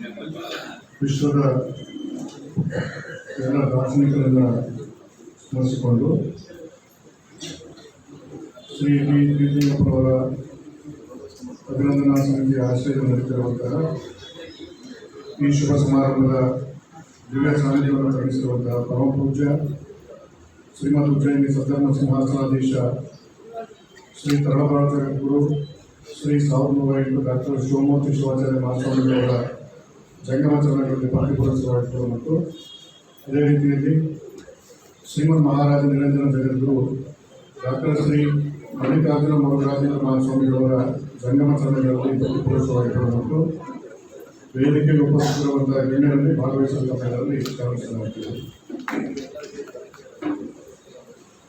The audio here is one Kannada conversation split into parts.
ವಿಶ್ವದ ಎಲ್ಲ ದಾರ್ಶನಿಕರನ್ನು ಸ್ಮರಿಸಿಕೊಂಡು ಶ್ರೀ ಟಿ ಲಿಂಗಪ್ಪನವರ ಅಭಿನಂದನಾ ಸಮಿತಿಯ ಆಶ್ರಯದಲ್ಲಿ ನಡೆಯುತ್ತಿರುವಂತಹ ಈ ಶುಭ ಸಮಾರಂಭದ ದಿವ್ಯ ಸಾನ್ನಿಧ್ಯವನ್ನು ತೋರಿಸಿರುವಂತಹ ಪರಮ ಪೂಜ್ಯ ಶ್ರೀಮದ್ ಉಜ್ಜಯಿನಿ ಸದ್ಧರ್ಮ ಸಿಂಹಾಸನಾಧೀಶ ಶ್ರೀ ತರಳಭಾರತ ಗುರು ಶ್ರೀ 1908 ಡಾಕ್ಟರ್ ಶಿವಮೂರ್ತಿ ಶಿವಾಚಾರ್ಯ ಮಹಾಸ್ವಾಮಿಗಳವರ ಜಂಗಮಾಚರಣೆಗಳಲ್ಲಿ ಪಾಲ್ಗೊಳ್ಳುತ್ತಿರುವಂಥದ್ದು ಮತ್ತು ಅದೇ ರೀತಿಯಲ್ಲಿ ಶ್ರೀಮದ್ ಮಹಾರಾಜ ನಿರಂಜನ ಜಗದ್ಗುರು ಡಾಕ್ಟರ್ ಶ್ರೀ ಮಲ್ಲಿಕಾರ್ಜುನ ಮುರುಘರಾಜೇಂದ್ರ ಮಹಾಸ್ವಾಮಿಗಳವರ ಜಂಗಮಾಚರಣೆಗಳಲ್ಲಿ ಪಾಲ್ಗೊಳ್ಳುತ್ತಿರುವಂಥದ್ದು ಮತ್ತು ವೇದಿಕೆಗೆ ಉಪಸ್ಥಿತರಿರುವಂತಹ ಗಣ್ಯರಲ್ಲಿ ಭಾಗವಹಿಸುವಂಥದ್ದರಲ್ಲಿ ಗಮನಿಸಲಾಗುತ್ತದೆ.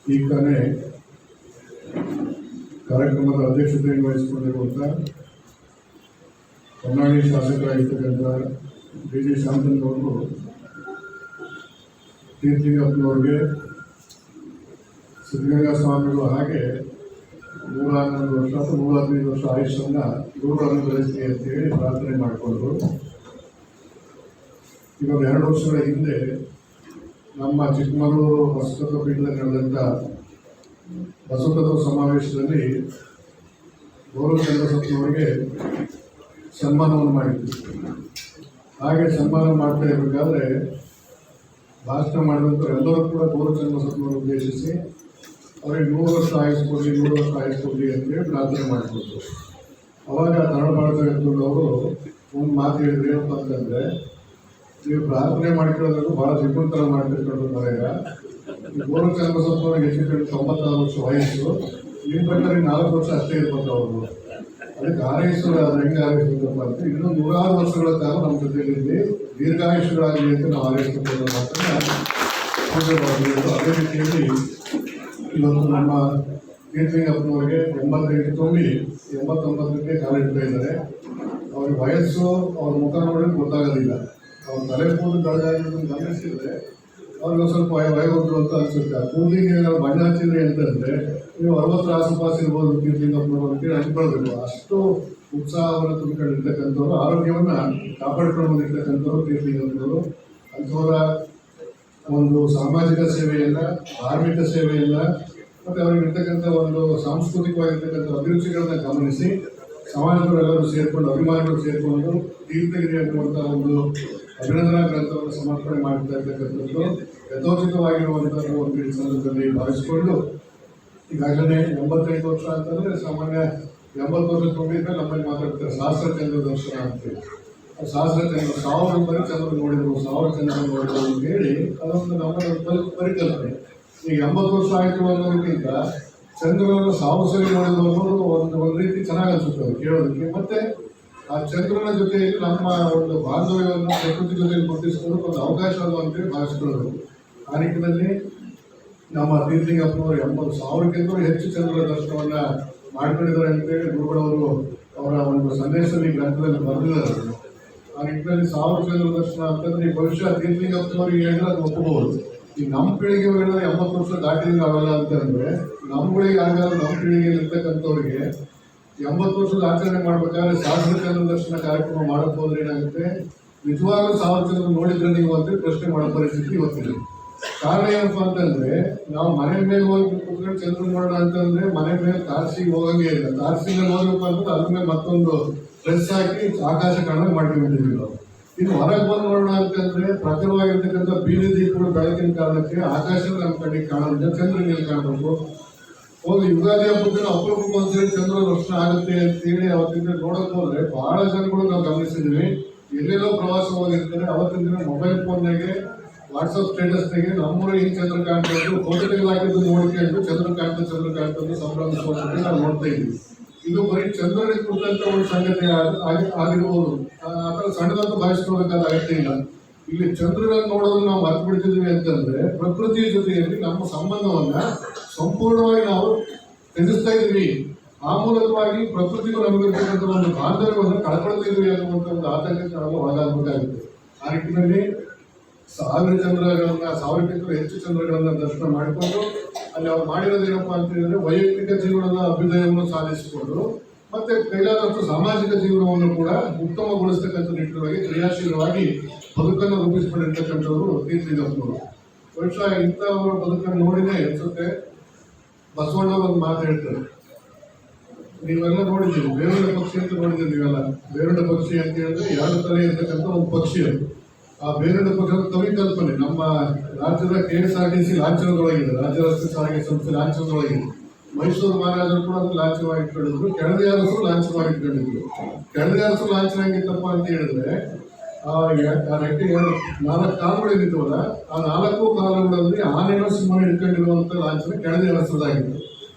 ಈ ತಾನೇ ಕಾರ್ಯಕ್ರಮದ ಅಧ್ಯಕ್ಷತೆಯನ್ನು ವಹಿಸಿಕೊಂಡಿರುವಂಥ ಹೊನ್ನಾಳಿ ಶಾಸಕರಾಗಿರ್ತಕ್ಕಂಥ ಡಿ ಜಿ ಶಾಂತನವರು ತೀರ್ಥಲಿಂಗಪ್ಪನವ್ರಿಗೆ ಸಿದ್ಧಗಂಗಾ ಸ್ವಾಮಿಗಳು ಹಾಗೆ 111 ವರ್ಷ ಅಥವಾ 115 ವರ್ಷ ಆಯುಷ್ಯನ್ನ ಗುರು ಅನುಗ್ರಹಿಸಿ ಅಂತೇಳಿ ಪ್ರಾರ್ಥನೆ ಮಾಡಿಕೊಂಡ್ರು. ಇವಾಗ 2 ವರ್ಷಗಳ ಹಿಂದೆ ನಮ್ಮ ಚಿಕ್ಕಮಗಳೂರು ಬಸವತತ್ವ ಪೀಠದಲ್ಲಿ ನಡೆದಂಥ ಬಸವತತ್ವ ಸಮಾವೇಶದಲ್ಲಿ ಗೌರವಚಂದ್ರಸತ್ವರಿಗೆ ಸನ್ಮಾನವನ್ನು ಮಾಡಿದ್ವಿ. ಹಾಗೆ ಸನ್ಮಾನ ಮಾಡ್ತಾ ಇರಬೇಕಾದ್ರೆ ಭಾಷಣ ಮಾಡಿದಂಥ ಎಲ್ಲರೂ ಕೂಡ ಗೌರವಚಂದ್ರಸತ್ವವನ್ನು ಉದ್ದೇಶಿಸಿ ಅವರಿಗೆ 100 ವರ್ಷ ಆಯಿಸ್ಕೊಡ್ಲಿ 100 ವರ್ಷ ಆಯಿಸ್ಕೊಡ್ಲಿ ಅಂತೇಳಿ ಪ್ರಾರ್ಥನೆ ಮಾಡಿಕೊಟ್ರು. ಅವಾಗ ತರಳಭಾರತ ಅವರು ಒಂದು ಮಾತು ಹೇಳಿದ್ರೆ ಏನಪ್ಪ ಅಂತಂದರೆ, ನೀವು ಪ್ರಾರ್ಥನೆ ಮಾಡಿಕೊಳ್ಳೋದ್ರೂ ಭಾಳ ಶ್ರೀಮಂತರ ಮಾಡ್ತಿರ್ಕೊಂಡು ಬರೆಯ ಗೌರವಚಂದ್ರಸತ್ವರಿಗೆ ಹೆಚ್ಚು ಕಡೆ 96 ವರ್ಷ ವಯಸ್ಸು, ನಿಮ್ಮ ಪ್ರಕಾರ 4 ವರ್ಷ ಅಷ್ಟೇ ಇರ್ಬೇಕು ಅವರು. ಅದಕ್ಕೆ ಆರೈಸೋರು ಅದು ಹೆಂಗೆ ಆರೈಸಬೇಕಪ್ಪ ಅಂತ ಇನ್ನೂ 106 ವರ್ಷಗಳ ಕಾಲ ನಮ್ಮ ಜೊತೆಯಲ್ಲಿ ದೀರ್ಘಾಯುಷ್ಯಗಳಾಗಲಿ ಅಂತ ನಾವು ಆರೈಸಬಹುದು ಮಾತನ್ನು ಪೂಜೆಗಳಾಗಬೇಕು. ಅದೇ ರೀತಿಯಲ್ಲಿ ಇವತ್ತು ನಮ್ಮ ತೀರ್ಥಲಿಂಗಪ್ಪನವರಿಗೆ 85 ತುಂಬಿ 89ಕ್ಕೆ ಕಾಲಿಡ್ತಾ ಇದ್ದಾರೆ. ಅವ್ರಿಗೆ ವಯಸ್ಸು ಅವ್ರ ಮುಖ ನೋಡೋಕ್ಕೆ ಗೊತ್ತಾಗೋದಿಲ್ಲ. ಅವ್ರ ತಲೆ ಕೂದಲು ಬೆಳಗಾಗಿರೋದನ್ನು ಗಮನಿಸಿದ್ರೆ ಅವ್ರಿಗೆ ಸ್ವಲ್ಪ ವಯೋವೃದ್ಧರು ಅಂತ ಅನಿಸುತ್ತೆ. ಆ ಕೂದಲಿಗೆ ನಾವು ಬಣ್ಣ ಹಚ್ಚಿದ್ರೆ ಅಂತಂದರೆ ನೀವು 60 ಆಸುಪಾಸು ಇರ್ಬೋದು ತೀರ್ಥಲಿಂಗಪ್ಪನವರು ಅಂತೇಳಿ ಅನ್ಕೊಳ್ಬೇಕು. ಅಷ್ಟು ಉತ್ಸಾಹವನ್ನು ತುಂಬಿಕೊಂಡಿರ್ತಕ್ಕಂಥವ್ರು, ಆರೋಗ್ಯವನ್ನು ಕಾಪಾಡಿಕೊಂಡು ಬಂದಿರ್ತಕ್ಕಂಥವ್ರು ತೀರ್ಥಲಿಂಗಪ್ಪನವರು. ಅಂಥವರ ಒಂದು ಸಾಮಾಜಿಕ ಸೇವೆಯನ್ನು, ಧಾರ್ಮಿಕ ಸೇವೆಯನ್ನು ಮತ್ತು ಅವರಿಗಿರ್ತಕ್ಕಂಥ ಒಂದು ಸಾಂಸ್ಕೃತಿಕವಾಗಿರ್ತಕ್ಕಂಥ ಅಭಿರುಚಿಗಳನ್ನು ಗಮನಿಸಿ ಸಮಾಜದವರೆಲ್ಲರೂ ಸೇರಿಕೊಂಡು, ಅಭಿಮಾನಿಗಳು ಸೇರಿಕೊಂಡು ತೀರ್ಥಗಿರಿ ಅನ್ನುವಂಥ ಒಂದು ಅಭಿನಂದನಾ ಗ್ರಂಥವನ್ನು ಸಮರ್ಪಣೆ ಮಾಡ್ತಾ ಇರ್ತಕ್ಕಂಥದ್ದು ಯಥೋಚಿತವಾಗಿರುವಂಥದ್ದು ಒಂದು ಈ ಸಂದರ್ಭದಲ್ಲಿ ಭಾವಿಸಿಕೊಂಡು, ಈಗಾಗಲೇ 85 ವರ್ಷ ಅಂತಂದರೆ ಸಾಮಾನ್ಯ 80 ವರ್ಷ ತುಂಬಿದ್ರೆ ನಮ್ಮಲ್ಲಿ ಮಾತಾಡ್ತಾರೆ ಸಹಸ್ರ ಚಂದ್ರ ದರ್ಶನ ಅಂತೇಳಿ. ಸಹಸ್ರ ಚಂದ್ರ 1000 ಬರೀ ಚಂದ್ರ ನೋಡಿದ್ರು, 1000 ಚಂದ್ರ ನೋಡಿದ್ರು ಅಂತ ಹೇಳಿ ಅದೊಂದು ನಮ್ಮ ಪರಿಕಲ್ಪನೆ. ಈಗ 80 ವರ್ಷ ಆಯಿತು ಅನ್ನೋದಕ್ಕಿಂತ ಚಂದ್ರನ 1000 ಸರಿ ನೋಡಿದ್ರು ಅನ್ನೋದು ಒಂದು ರೀತಿ ಚೆನ್ನಾಗಿ ಅನಿಸುತ್ತೆ ಕೇಳೋದಕ್ಕೆ. ಮತ್ತೆ ಆ ಚಂದ್ರನ ಜೊತೆಯಲ್ಲಿ ನಮ್ಮ ಒಂದು ಬಾಂಧವ್ಯವನ್ನು ಪ್ರಕೃತಿ ಜೊತೆಯಲ್ಲಿ ಗುರುತಿಸ್ಕೊಳ್ಳೋಕೆ ಒಂದು ಅವಕಾಶ ಅದು ಅಂತೇಳಿ ಭಾವಿಸ್ಕೊಳ್ಳೋದು. ಆ ನಿಟ್ಟಿನಲ್ಲಿ ನಮ್ಮ ತೀರ್ಥಲಿಂಗಪ್ಪನವರು 80,000ಕ್ಕಿಂತಲೂ ಹೆಚ್ಚು ಚಂದ್ರನ ದರ್ಶನವನ್ನು ಮಾಡ್ಕೊಂಡಿದ್ದಾರೆ ಅಂತೇಳಿ ಗುರುಗಳವರು ಅವರ ಒಂದು ಸಂದೇಶದಲ್ಲಿ ಗ್ರಂಥದಲ್ಲಿ ಬರೆದಿದ್ದಾರೆ. ಆ ನಿಟ್ಟಿನಲ್ಲಿ 1000 ಚಂದ್ರ ದರ್ಶನ ಅಂತಂದ್ರೆ ಈ ಭವಿಷ್ಯ ತೀರ್ಥಲಿಂಗಪ್ಪನವ್ರಿಗೆ ಹೇಳಿದ್ರೆ ಅದು ಒಪ್ಪಬಹುದು. ಈ ನಮ್ಮ ಪೀಳಿಗೆ ಹೇಳಿದ್ರೆ 80 ವರ್ಷ ದಾಟಿದ್ರೆ ಆಗಲ್ಲ ಅಂತಂದ್ರೆ ನಮ್ಮಗಳಿಗೆ ಆಗಲ್ಲ. ನಮ್ಮ ಪೀಳಿಗೆಯಲ್ಲಿ ಇರ್ತಕ್ಕಂಥವ್ರಿಗೆ 80 ವರ್ಷದ ಆಚರಣೆ ಮಾಡ್ಬೇಕಾದ್ರೆ 1000 ಚಂದ್ರ ದರ್ಶನ ಕಾರ್ಯಕ್ರಮ ಮಾಡಕ್ ಹೋದ್ರೆ ಏನಾಗುತ್ತೆ, ನಿಜವಾಗ್ಲೂ 1000 ಚಂದ್ರ ನೋಡಿದ್ರೆ ನೀವು ಅಂತ ಪ್ರಶ್ನೆ ಮಾಡೋ ಪರಿಸ್ಥಿತಿ ಇವತ್ತಿದೆ. ಕಾರಣ ಏನಪ್ಪ ಅಂತಂದ್ರೆ ನಾವು ಮನೆ ಮೇಲೆ ಹೋಗಿ ಕುತ್ಕೊಂಡು ಚಂದ್ರ ನೋಡೋಣ ಅಂತಂದ್ರೆ ಮನೆ ಮೇಲೆ ತಾರಸಿಗೆ ಹೋಗಂಗೆ ಇಲ್ಲ. ತಾರಸಿಗೆ ಹೋಗ್ಬೇಕು ಅಂತಂದ್ರೆ ಅದ್ರ ಮೇಲೆ ಮತ್ತೊಂದು ಡ್ರೆಸ್ ಹಾಕಿ ಆಕಾಶ ಕಾಣೋದು ಮಾಡ್ಕೊಂಡಿದ್ದೀವಿ ನಾವು. ಇನ್ನು ಹೊರಗೆ ಬಂದು ನೋಡೋಣ ಅಂತಂದ್ರೆ ಪ್ರಖರವಾಗಿರ್ತಕ್ಕಂಥ ಬೀದಿ ದೀಪಗಳು ಬೆಳಕಿನ ಕಾರಣಕ್ಕೆ ಆಕಾಶ ನಮ್ಮ ಕಣ್ಣಿಗೆ ಕಾಣೋದಿಲ್ಲ, ಚಂದ್ರನಲ್ಲಿ ಕಾಣಬೇಕು. ಹೋಗಿ ಯುಗಾದಿ ಹಬ್ಬಕ್ಕೆ ಅಪರೂಪಕ್ಕೆ ಒಂದ್ಸರಿ ಚಂದ್ರ ದರ್ಶನ ಆಗುತ್ತೆ ಅಂತೇಳಿ ಅವತ್ತಿನ ನೋಡಕ್ ಹೋದ್ರೆ ಬಹಳ ಜನಗಳು ನಾವು ಗಮನಿಸಿದ್ವಿ. ಎಲ್ಲೆಲ್ಲೋ ಪ್ರವಾಸ ಹೋಗಿರ್ತಾರೆ, ಅವತ್ತಿನ ದಿನ ಮೊಬೈಲ್ ಫೋನ್ನಾಗೆ ವಾಟ್ಸಪ್ ಸ್ಟೇಟಸ್ನಾಗೆ ನಮ್ಮೂರು ಹಿಂಗೆ ಚಂದ್ರ ಕಾಣ್ಕೊಂಡು ಫೋಟೋ ತೆಗೆದಾಕಿದ್ದು ನೋಡ್ಕೊಂಡು ಚಂದ್ರ ಕಾಣ್ತಂದು ಸಂಭ್ರಮಿಸುವಂತೆ ನಾವು ನೋಡ್ತಾ ಇದ್ವಿ. ಇದು ಬರೀ ಚಂದ್ರನಿಗೆ ಕುರಿತಂತ ಒಂದು ಸಂಗತಿ ಆಗಿರ್ಬೋದು. ಆ ಥರ ಸಣ್ಣದಂತ ಭಾವಿಸ್ಕೊಳ್ಬೇಕಾದ ಅಗತ್ಯ ಇಲ್ಲ. ಇಲ್ಲಿ ಚಂದ್ರನನ್ನು ನೋಡೋದನ್ನು ನಾವು ಮರ್ತು ಬಿಡ್ತಿದ್ವಿ ಅಂತಂದ್ರೆ ಪ್ರಕೃತಿಯ ಜೊತೆಯಲ್ಲಿ ನಮ್ಮ ಸಂಬಂಧವನ್ನ ಸಂಪೂರ್ಣವಾಗಿ ನಾವು ತ್ಯಜಿಸ್ತಾ ಇದ್ವಿ. ಆ ಮೂಲಕವಾಗಿ ಪ್ರಕೃತಿಗೂ ನಮಗಿರ್ತಕ್ಕಂಥ ಒಂದು ಬಾಂಧವ್ಯವನ್ನು ಕಳ್ಕೊಳ್ತಿದ್ವಿ ಅನ್ನುವಂಥ ಒಂದು ಆತಂಕಕ್ಕೆ ನಾವು ಒಳಗಾಗಬೇಕಾಗುತ್ತೆ. ಆ ನಿಟ್ಟಿನಲ್ಲಿ 1000 ಚಂದ್ರಗಳನ್ನ 1000ಕ್ಕಿಂತ ಹೆಚ್ಚು ಚಂದ್ರಗಳನ್ನ ದರ್ಶನ ಮಾಡಿಕೊಂಡು ಅಲ್ಲಿ ಅವ್ರು ಮಾಡಿರೋದೇನಪ್ಪ ಅಂತ ಹೇಳಿದ್ರೆ ವೈಯಕ್ತಿಕ ಜೀವನದ ಅಭ್ಯುದಯವನ್ನು ಸಾಧಿಸಿಕೊಂಡು ಮತ್ತೆ ಕೈಲಾದಷ್ಟು ಸಾಮಾಜಿಕ ಜೀವನವನ್ನು ಕೂಡ ಉತ್ತಮಗೊಳಿಸ್ತಕ್ಕಂಥ ನಿಟ್ಟಿನೊಳಗೆ ಕ್ರಿಯಾಶೀಲವಾಗಿ ಬದುಕನ್ನು ರೂಪಿಸಿಕೊಂಡಿರ್ತಕ್ಕಂಥವ್ರು ತೀರ್ಥಲಿಂಗಪ್ಪನವರು. ಬಹುಶಃ ಇಂಥವರ ಬದುಕನ್ನು ನೋಡಿನೇ ಅನ್ಸುತ್ತೆ ಬಸವಣ್ಣವರು ಒಂದು ಮಾತು ಹೇಳ್ತಾರೆ. ನೀವೆಲ್ಲ ನೋಡಿದ್ದೀರಿ, ಬೇರುಂಡ ಪಕ್ಷಿ ಅಂತ ನೋಡಿದ್ದೀರಿ ನೀವೆಲ್ಲ. ಬೇರುಂಡ ಪಕ್ಷಿ ಅಂತ ಹೇಳಿದ್ರೆ 2 ತಲೆ ಇರ್ತಕ್ಕಂಥ ಒಂದು ಪಕ್ಷಿ ಅದು. ಆ ಬೇರುಂಡ ಪಕ್ಷಿ ಕವಿ ಕಲ್ಪನೆ ನಮ್ಮ ರಾಜ್ಯದ KSRTC ಲಾಂಛನದೊಳಗಿದೆ, ರಾಜ್ಯ ರಸ್ತೆ ಸಾರಿಗೆ ಸಂಸ್ಥೆ ಲಾಂಛನದೊಳಗಿದೆ. ಮೈಸೂರು ಮಹಾರಾಜರು ಕೂಡ ಅದು ಲಾಂಛನವಾಗಿ ಇಟ್ಕೊಂಡಿದ್ರು, ಕೆಳದಿ ಅರಸರು ಲಾಂಛನವಾಗಿ ಇಟ್ಕೊಂಡಿದ್ರು. ಕೆಳದಿ ಅರಸರು ಲಾಂಛನ ಹೆಂಗಿತ್ತಪ್ಪ ಅಂತ ಹೇಳಿದ್ರೆ ರೆಕ್ಕೆ 4 ಕಾಲುಗಳಿದ್ದಾವಲ್ಲ, ಆ 4 ಕಾಲುಗಳಲ್ಲಿ ಆನೆನೋ ಸಿಂಹ ಹಿಡ್ಕೊಂಡಿರುವಂತ ಲಾಂಛನ ಕೆಳದಿ ಅರಸದಾಗಿತ್ತು.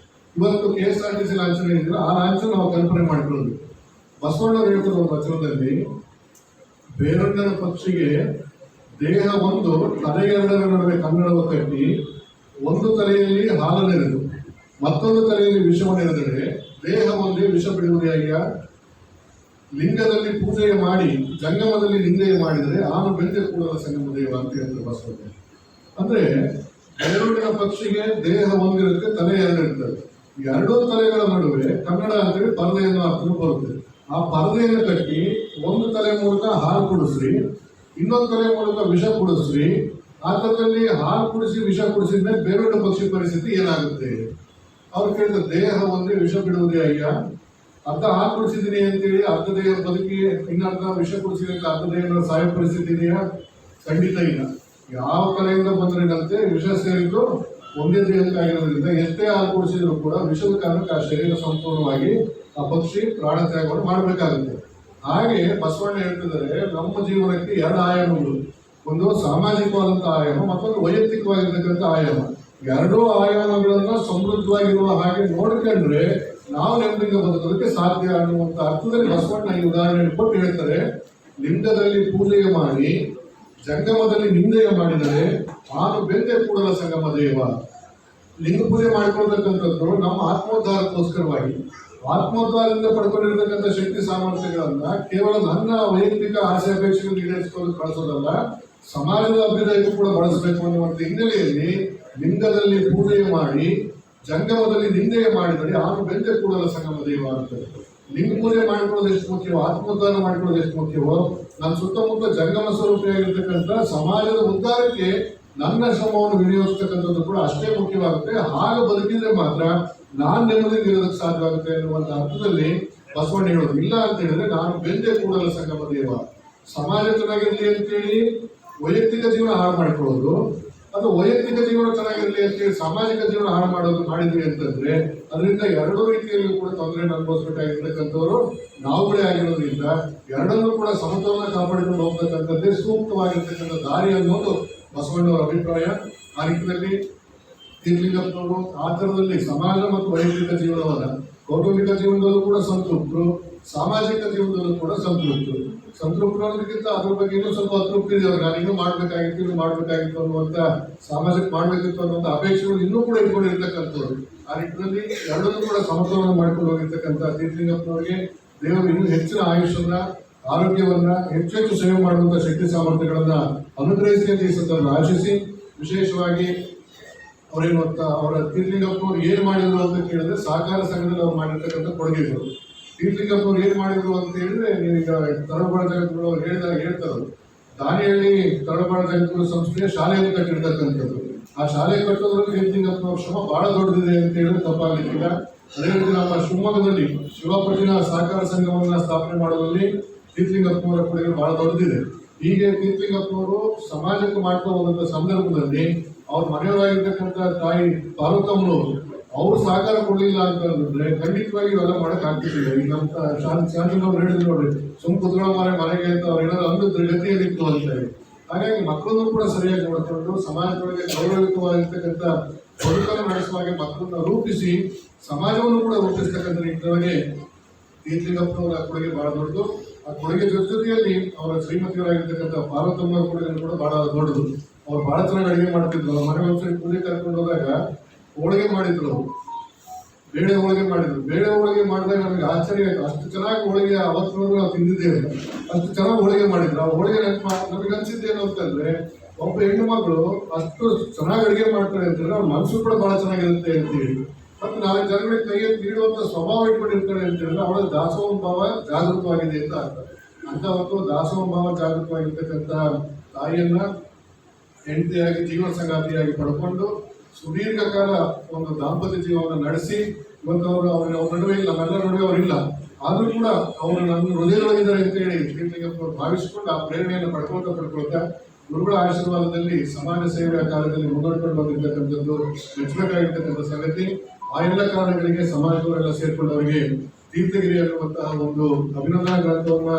ಇವತ್ತು KSRTC ಲಾಂಛನ ಏನಿದ್ರೆ ಆ ಲಾಂಛನ ನಾವು ಕಲ್ಪನೆ ಮಾಡ್ಕೊಳ್ಳೋದು. ಬಸವಣ್ಣವರು ಹೇಳ್ತಾರೆ ಒಂದು ವಚನದಲ್ಲಿ, ಬೇರೊಂದರ ಪಕ್ಷಿಗೆ ದೇಹ ಒಂದು, ತಲೆ 2ರ ನಡುವೆ ಕನ್ನಡವ ಕಟ್ಟಿ, ಒಂದು ತಲೆಯಲ್ಲಿ ಹಾಲನ್ನೆರೆದು ಮತ್ತೊಂದು ತಲೆಯಲ್ಲಿ ವಿಷವನ್ನೆರೆದರೆ ದೇಹ ಒಂದೇ ವಿಷ ಬಿಡುವುದೆಯ. ಲಿಂಗದಲ್ಲಿ ಪೂಜೆಯ ಮಾಡಿ ಜಂಗಮದಲ್ಲಿ ನಿಂದೆಯ ಮಾಡಿದರೆ ಆನು ಬೆಂದೆ ಕೂಡಲ ಸಂಗಮ ದೇವ ಅಂತ ಹೇಳ್ತಾರೆ ಬಸವಣ್ಣ. ಅಂದ್ರೆ ಬೇರೊಂದಿನ ಪಕ್ಷಿಗೆ ದೇಹ ಒಂದಿರುತ್ತೆ, ತಲೆ 2 ಇರ್ತದೆ. 2 ತಲೆಗಳ ನಡುವೆ ಕನ್ನಡ ಅಂತೇಳಿ ಪರದೆಯನ್ನು ಹಾಕಲು ಬರುತ್ತೆ. ಆ ಪರದೆಯನ್ನು ಕಟ್ಟಿ ಒಂದು ತಲೆ ಮೂಲಕ ಹಾಲು ಕುಡಿಸ್ರಿ, ಇನ್ನೊಂದು ತಲೆ ಮೂಲಕ ವಿಷ ಕುಡಿಸ್ರಿ. ಆ ಥರದಲ್ಲಿ ಹಾಲು ಕುಡಿಸಿ ವಿಷ ಕುಡಿಸಿದ್ಮೇಲೆ ಬೇರೊಂದು ಪಕ್ಷಿ ಪರಿಸ್ಥಿತಿ ಏನಾಗುತ್ತೆ? ಅವ್ರು ಕೇಳಿದ್ರೆ ದೇಹ ಒಂದೇ ವಿಷ ಬಿಡುವುದೇ ಅಯ್ಯ, ಅರ್ಧ ಹಾಲು ಕುಡಿಸಿದೀನಿ ಅಂತೇಳಿ ಅರ್ಧ ದೇಹ ಬದುಕಿ ಇನ್ನರ್ಧ ವಿಷ ಕುಡಿಸಿದ್ರೆ ಅರ್ಧ ದೇಹ ಸಾಯೋ ಪರಿಸ್ಥಿತಿ ಇದೆಯಾ? ಖಂಡಿತ ಇಲ್ಲ. ಯಾವ ಕಲೆಯಿಂದ ಬಂದ್ರೇನಂತೆ ವಿಷ ಸೇರಿದ್ದು ಒಂದೇ ದೇಹಕ್ಕಾಗಿರೋದ್ರಿಂದ ಎಷ್ಟೇ ಹಾಲು ಕುಡಿಸಿದ್ರು ಕೂಡ ವಿಷದ ಕಾರಣಕ್ಕೆ ಆ ಶರೀರ ಸಂಪೂರ್ಣವಾಗಿ ಆ ಪಕ್ಷಿ ಪ್ರಾಣ ತ್ಯಾಗವನ್ನು ಮಾಡಬೇಕಾಗುತ್ತೆ. ಹಾಗೆ ಬಸವಣ್ಣ ಹೇಳ್ತಿದ್ದಾರೆ, ನಮ್ಮ ಜೀವನಕ್ಕೆ 2 ಆಯಾಮಗಳು, ಒಂದು ಸಾಮಾಜಿಕವಾದಂಥ ಆಯಾಮ, ಮತ್ತೊಂದು ವೈಯಕ್ತಿಕವಾಗಿರ್ತಕ್ಕಂಥ ಆಯಾಮ. 2 ಆಯಾಮಗಳನ್ನ ಸಮೃದ್ಧವಾಗಿರುವ ಹಾಗೆ ನೋಡ್ಕೊಂಡ್ರೆ ನಾವು ನೆಮ್ಮದಿಯಿಂದ ಬದುಕೋದಕ್ಕೆ ಸಾಧ್ಯ ಅನ್ನುವಂಥ ಅರ್ಥದಲ್ಲಿ ಬಸವಣ್ಣ ಈ ಉದಾಹರಣೆ ಕೊಟ್ಟು ಹೇಳ್ತಾರೆ. ಲಿಂಗದಲ್ಲಿ ಪೂಜೆಯ ಮಾಡಿ ಜಂಗಮದಲ್ಲಿ ನಿಂದೆಯ ಮಾಡಿದರೆ ಆನು ಬೆಂದೆ ಕೂಡಲ ಸಂಗಮ ದೇವ. ಲಿಂಗ ಪೂಜೆ ಮಾಡಿಕೊಳ್ತಕ್ಕಂಥದ್ದು ನಮ್ಮ ಆತ್ಮೋದ್ಧಾರಕ್ಕೋಸ್ಕರವಾಗಿ, ಆತ್ಮೋದ್ಧಾರದಿಂದ ಪಡ್ಕೊಂಡಿರ್ತಕ್ಕಂಥ ಶಕ್ತಿ ಸಾಮರ್ಥ್ಯಗಳನ್ನ ಕೇವಲ ನನ್ನ ವೈಯಕ್ತಿಕ ಆಸೆ ಅಪೇಕ್ಷೆಗಳನ್ನು ಈಡೇರಿಸಿಕೊಂಡು ಕಳಿಸೋದಲ್ಲ, ಸಮಾಜದ ಅಭ್ಯುದಯಕ್ಕೂ ಕೂಡ ಬಳಸಬೇಕು ಅನ್ನುವಂಥ ಹಿನ್ನೆಲೆಯಲ್ಲಿ ಲಿಂಗದಲ್ಲಿ ಪೂಜೆಯ ಮಾಡಿ ಜಂಗಮದಲ್ಲಿ ನಿಂದೆಯ ಮಾಡಿದರೆ ಆನು ಬೆಂದೆ ಕೂಡಲ ಸಂಗಮ ದೇವ ಅಂತ. ಲಿಂಗ ಪೂಜೆ ಮಾಡ್ಕೊಳ್ಳೋದು ಎಷ್ಟು ಮುಖ್ಯವೋ, ಆತ್ಮೋದ್ಧಾರ ಮಾಡ್ಕೊಳ್ಳೋದು ಎಷ್ಟು ಮುಖ್ಯವೋ, ನನ್ನ ಸುತ್ತಮುತ್ತ ಜಂಗಮ ಸ್ವರೂಪಿಯಾಗಿರ್ತಕ್ಕಂಥ ಸಮಾಜದ ಉದ್ಧಾರಕ್ಕೆ ನನ್ನ ಶ್ರಮವನ್ನು ವಿನಿಯೋಗಿಸ್ತಕ್ಕಂಥದ್ದು ಕೂಡ ಅಷ್ಟೇ ಮುಖ್ಯವಾಗುತ್ತೆ. ಹಾಗೆ ಬದುಕಿದ್ರೆ ಮಾತ್ರ ನಾನು ನೆಮ್ಮದಿ ಇರೋದಕ್ಕೆ ಸಾಧ್ಯವಾಗುತ್ತೆ ಎನ್ನುವಂಥ ಅರ್ಥದಲ್ಲಿ ಬಸವಣ್ಣ ಹೇಳೋದು. ಇಲ್ಲ ಅಂತ ಹೇಳಿದ್ರೆ ನಾನು ಬೆಂದೆ ಕೂಡಲ ಸಂಗಮ ದೇವ. ಸಮಾಜ ಚೆನ್ನಾಗಿರಲಿ ಅಂತೇಳಿ ವೈಯಕ್ತಿಕ ಜೀವನ ಹಾಳು ಮಾಡ್ಕೊಳ್ಳೋದು, ಅದು ವೈಯಕ್ತಿಕ ಜೀವನ ಚೆನ್ನಾಗಿರಲಿ ಅಂತೇಳಿ ಸಾಮಾಜಿಕ ಜೀವನ ಹಾಳು ಮಾಡಿದ್ವಿ ಅಂತಂದ್ರೆ ಅದರಿಂದ 2 ರೀತಿಯಲ್ಲೂ ಕೂಡ ತೊಂದರೆಯನ್ನು ಅನುಭವಿಸಬೇಕಾಗಿರ್ತಕ್ಕಂಥವ್ರು ನಾವುಗಳೇ ಆಗಿರೋದ್ರಿಂದ 2ನ್ನೂ ಕೂಡ ಸಮತೋಲನ ಕಾಪಾಡಿಕೊಂಡು ಹೋಗ್ತಕ್ಕಂಥದ್ದೇ ಸೂಕ್ತವಾಗಿರ್ತಕ್ಕಂಥ ದಾರಿ ಅನ್ನೋದು ಬಸವಣ್ಣವರ ಅಭಿಪ್ರಾಯ. ಆ ನಿಟ್ಟಿನಲ್ಲಿ ತೀರ್ಥಲಿಂಗಪ್ಪನವರು ಆ ಥರದಲ್ಲಿ ಸಮಾಜ ಮತ್ತು ವೈಯಕ್ತಿಕ ಜೀವನವನ್ನ, ಕೌಟುಂಬಿಕ ಜೀವನದಲ್ಲೂ ಕೂಡ ಸಂತೃಪ್ತರು, ಸಾಮಾಜಿಕ ಜೀವನದಲ್ಲೂ ಕೂಡ ಸಂತೃಪ್ತರು. ಸಂತೃಪ್ತರೋದಕ್ಕಿಂತ ಅದ್ರ ಬಗ್ಗೆ ಇನ್ನೂ ಸ್ವಲ್ಪ ಅತೃಪ್ತಿ ಇದೆ. ಅವ್ರು ನಾನು ಇನ್ನೂ ಮಾಡಬೇಕಾಗಿತ್ತು ಅನ್ನುವಂಥ ಸಾಮಾಜಿಕ ಮಾಡಬೇಕಿತ್ತು ಅನ್ನುವಂಥ ಅಪೇಕ್ಷೆಗಳು ಇನ್ನೂ ಕೂಡ ಇಟ್ಕೊಂಡಿರ್ತಕ್ಕಂಥವ್ರು. ಆ ನಿಟ್ಟಿನಲ್ಲಿ 2ನ್ನೂ ಕೂಡ ಸಮತೋಲನ ಮಾಡ್ಕೊಂಡು ಹೋಗಿರ್ತಕ್ಕಂಥ ತೀರ್ಥಲಿಂಗಪ್ಪನವರಿಗೆ ದೇವರು ಇನ್ನೂ ಹೆಚ್ಚಿನ ಆಯುಷ್ಯನ್ನ, ಆರೋಗ್ಯವನ್ನ, ಹೆಚ್ಚೆಚ್ಚು ಸೇವೆ ಮಾಡುವಂಥ ಶಕ್ತಿ ಸಾಮರ್ಥ್ಯಗಳನ್ನ ಅನುಗ್ರಹಿಸಿ ಅಂತ ಈ ಸಂದರ್ಭ ಆಶಿಸಿ, ವಿಶೇಷವಾಗಿ ಅವರೇನು ಅವರ ತೀರ್ಥಲಿಂಗಪ್ಪನವ್ರು ಏನು ಮಾಡಿದ್ರು ಅಂತ ಕೇಳಿದ್ರೆ ಸಹಕಾರ ಸಂಘದಲ್ಲಿ ಅವ್ರು ಮಾಡಿರ್ತಕ್ಕಂಥ ಕೊಡುಗೆಗಳು. ತೀರ್ಥಲಿಂಗಪ್ಪನವ್ರು ಏನು ಮಾಡಿದ್ರು ಅಂತ ಹೇಳಿದ್ರೆ, ನೀವೀಗ ತರಳಬಾಳ ಜಗದ್ಗುರು ಹೇಳ್ತಾರೆ, ದಾನಿಹಳ್ಳಿ ತರಳಬಾಳ ಜಗದ್ಗುರು ಸಂಸ್ಥೆಯ ಶಾಲೆಯನ್ನು ಕಟ್ಟಿರ್ತಕ್ಕಂಥದ್ದು. ಆ ಶಾಲೆ ಕಟ್ಟೋದ್ರಲ್ಲಿ ತೀರ್ಥಲಿಂಗಪ್ಪನವ್ರ ಶ್ರಮ ಬಹಳ ದೊಡ್ಡದಿದೆ ಅಂತ ಹೇಳಿದ್ರೆ ತಪ್ಪಾಗಲಿಕ್ಕಿಲ್ಲ. ಅದೇ ರೀತಿ ನಮ್ಮ ಶಿವಮೊಗ್ಗದಲ್ಲಿ ಶಿವಪಟ್ಟಿನ ಸಹಕಾರ ಸಂಘವನ್ನ ಸ್ಥಾಪನೆ ಮಾಡುವಲ್ಲಿ ತೀರ್ಥಲಿಂಗಪ್ಪನವರ ಕೊಡುಗೆ ಬಹಳ ದೊಡ್ಡದಿದೆ. ಹೀಗೆ ತೀರ್ಥಲಿಂಗಪ್ಪನವರು ಸಮಾಜಕ್ಕೆ ಮಾಡ್ತಾ ಹೋದಂಥ ಸಂದರ್ಭದಲ್ಲಿ ಅವ್ರ ಮನೆಯವರಾಗಿರ್ತಕ್ಕಂಥ ತಾಯಿ ಪಾರ್ವತಮ್ಮನವರು ಅವರು ಸಹಕಾರ ಕೊಡಲಿಲ್ಲ ಅಂತಂದ್ರೆ ಖಂಡಿತವಾಗಿ ಇವೆಲ್ಲ ಮಾಡಕ್ ಆಗ್ತಿರ್ಲಿಲ್ಲ. ಈಗ ನಮ್ಮ ಶಾಂತಿನವ್ರು ಹೇಳಿದ್ರು ನೋಡ್ರಿ, ಕುತ್ಕೊಳ್ಳೋ ಮನೆಗೆ ಅಂತ ಅವ್ರು ಏನಾದ್ರು ಅಂದಿದ್ರೆ ಗತಿಯಲ್ಲಿತ್ತು ಅಂತ ಹೇಳಿ. ಹಾಗಾಗಿ ಮಕ್ಕಳನ್ನು ಕೂಡ ಸರಿಯಾಗಿ ನೋಡ್ಕೊಂಡು ಸಮಾಜದೊಳಗೆ ಗೌರವಯುತವಾಗಿರ್ತಕ್ಕಂಥ ಬದುಕನ್ನು ನಡೆಸುವಾಗೆ ಮಕ್ಕಳನ್ನ ರೂಪಿಸಿ ಸಮಾಜವನ್ನು ಕೂಡ ರೂಪಿಸ್ತಕ್ಕಂಥ ನಿಟ್ಟಿನೊಳಗೆ ತೀರ್ಥಲಿಂಗಪ್ಪನವರ ಕೊಡುಗೆ ಬಹಳ ದೊಡ್ಡದು. ಆ ಕೊಡುಗೆ ಜೊತೆಯಲ್ಲಿ ಅವರ ಶ್ರೀಮತಿಯವರಾಗಿರ್ತಕ್ಕಂಥ ಪಾರ್ವತಮ್ಮನ ಕೊಡುಗೆ ಕೂಡ ಬಹಳ ದೊಡ್ಡದು. ಅವ್ರು ಬಹಳ ಚೆನ್ನಾಗಿ ಅಡುಗೆ ಮಾಡ್ತಿದ್ರು. ಅವ್ರ ಮನೆ ಒಂದ್ಸರಿ ಪೂಜೆ ಕರ್ಕೊಂಡು ಹೋದಾಗ ಹೋಳಿಗೆ ಮಾಡಿದ್ರು, ಬೇಳೆ ಹೋಳಿಗೆ ಮಾಡಿದ್ರು. ಬೇಳೆ ಹೋಳಿಗೆ ಮಾಡಿದಾಗ ನಮಗೆ ಆಶ್ಚರ್ಯ ಆಯ್ತು. ಅಷ್ಟು ಚೆನ್ನಾಗಿ ಹೋಳಿಗೆ ಅವತ್ತು ನಾವು ತಿಂದಿದ್ದೇವೆ, ಅಷ್ಟು ಚೆನ್ನಾಗಿ ಹೋಳಿಗೆ ಮಾಡಿದ್ರು. ಆ ಹೋಳಿಗೆ ನಮಗೆ ಅನ್ಸಿದ್ದೇನು ಅಂತಂದ್ರೆ, ಒಬ್ಬ ಹೆಣ್ಣು ಮಗಳು ಅಷ್ಟು ಚೆನ್ನಾಗಿ ಅಡುಗೆ ಮಾಡ್ತಾರೆ ಅಂತಂದ್ರೆ ಅವ್ರ ಮನಸ್ಸು ಕೂಡ ಬಹಳ ಚೆನ್ನಾಗಿರುತ್ತೆ ಅಂತೇಳಿ. ಮತ್ತು ನಾಲ್ಕು ಜನಗಳಿಗೆ ಕೈಯಲ್ಲಿ ನೀಡುವಂಥ ಸ್ವಭಾವ ಇಟ್ಕೊಂಡಿರ್ತಾರೆ ಅಂತೇಳಿದ್ರೆ ಅವಳ ದಾಸೋಹ ಭಾವ ಜಾಗೃತವಾಗಿದೆ ಅಂತ ಅರ್ಥ. ಅಂತ ಒಂದು ದಾಸೋಹ ಭಾವ ಜಾಗೃತವಾಗಿರ್ತಕ್ಕಂಥ ತಾಯಿಯನ್ನ ಹೆಂಡತಿಯಾಗಿ ಜೀವನ ಸಂಗಾತಿಯಾಗಿ ಪಡ್ಕೊಂಡು ಸುದೀರ್ಘ ಕಾಲ ಒಂದು ದಾಂಪತ್ಯ ಜೀವನವನ್ನು ನಡೆಸಿ ಇವತ್ತು ಅವ್ರ ನಡುವೆ ಇಲ್ಲ, ನಮ್ಮೆಲ್ಲರ ನಡುವೆ ಅವರಿಲ್ಲ, ಆದರೂ ಕೂಡ ಅವರು ನನ್ನ ಹೃದಯದೊಳಗಿದ್ದಾರೆ ಅಂತೇಳಿ ಶ್ರೀಲಿಂಗಪ್ಪನವರು ಭಾವಿಸಿಕೊಂಡು ಆ ಪ್ರೇರಣೆಯನ್ನು ಪಡ್ಕೊಳ್ತಾ ಗುರುಗಳ ಆಶೀರ್ವಾದದಲ್ಲಿ ಸಮಾಜ ಸೇವೆಯ ಕಾರ್ಯದಲ್ಲಿ ಮುಂದುವರಿಕೊಂಡು ಬಂದಿರ್ತಕ್ಕಂಥದ್ದು ಮೆಚ್ಚಬೇಕಾಗಿರ್ತಕ್ಕಂಥ ಸಂಗತಿ. ಆ ಎಲ್ಲ ಕಾರಣಗಳಿಗೆ ಸಮಾಜದವರೆಲ್ಲ ಸೇರ್ಕೊಂಡು ಅವರಿಗೆ ತೀರ್ಥಗಿರಿ ಅನ್ನುವಂತಹ ಒಂದು ಅಭಿನಂದನಾ ಗ್ರಂಥವನ್ನ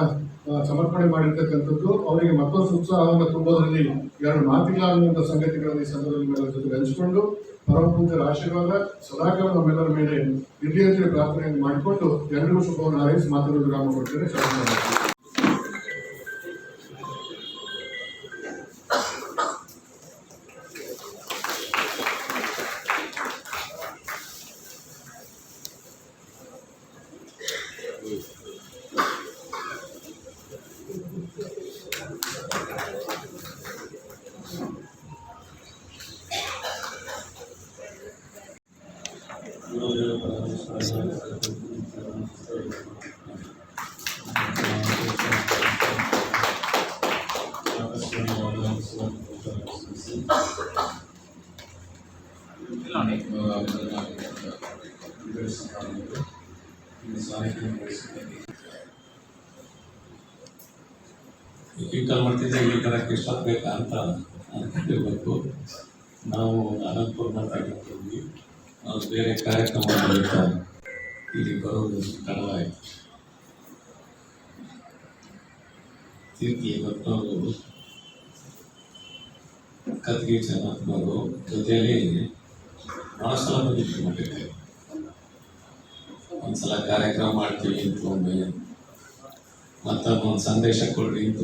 ಸಮರ್ಪಣೆ ಮಾಡಿರ್ತಕ್ಕಂಥದ್ದು ಅವರಿಗೆ ಮತ್ತೊಂದು ಉತ್ಸಾಹವನ್ನು ತುಂಬೋದ್ರಲ್ಲಿ ಎರಡು ಮಾತಿಲ್ಲ ಅನ್ನುವಂಥ ಸಂಗತಿಗಳನ್ನು ಈ ಸಂದರ್ಭದಲ್ಲಿ ಜೊತೆ ಹಂಚಿಕೊಂಡು ಪರಮ ಪೂಜ್ಯರ ಆಶೀರ್ವಾದ ಸದಾಕಾಲ ನಮ್ಮೆಲ್ಲರ ಮೇಲೆ ಇರಲಿ ಅಂತೇಳಿ ಪ್ರಾರ್ಥನೆಯನ್ನು ಮಾಡಿಕೊಂಡು ಎಲ್ಲರಿಗೂ ಶುಭವನ್ನು ಹಾರೈಸಿ ಮಾತುಗಳು ವಿರಾಮ ಕೊಡ್ತೇನೆ. ಟ್ವೀಟರ್ ಮಾಡ್ತಿದ್ದೆ ಈ ಥರಕ್ಕೆ ಇಷ್ಟಪಡಬೇಕಾ ಅಂತ ಅಂದ್ಕೊಂಡಿರ್ಬೇಕು. ನಾವು ಅನಂತಪುರ ಮಾತಾಡಿರ್ತೀವಿ, ನಾವು ಬೇರೆ ಕಾರ್ಯಕ್ರಮ ಮೂಲಕ ಇಲ್ಲಿ ಬರೋದು ತಡವಾಯಿತು. ತೀರ್ಥಿ ಭಕ್ತವರು ಕತ್ಗಿ ಚೆನ್ನಪ್ಪನವರು ಜೊತೆಯಲ್ಲಿ ಭಾಳ ಸಲ ಬಂದಿತ್ತು ಮಠಕ್ಕೆ. ಒಂದ್ಸಲ ಕಾರ್ಯಕ್ರಮ ಮಾಡ್ತೀವಿ ಅಂತ ಒಮ್ಮೆ, ಮತ್ತೊಂದು ಸಂದೇಶ ಕೊಡ್ರಿ ಅಂತ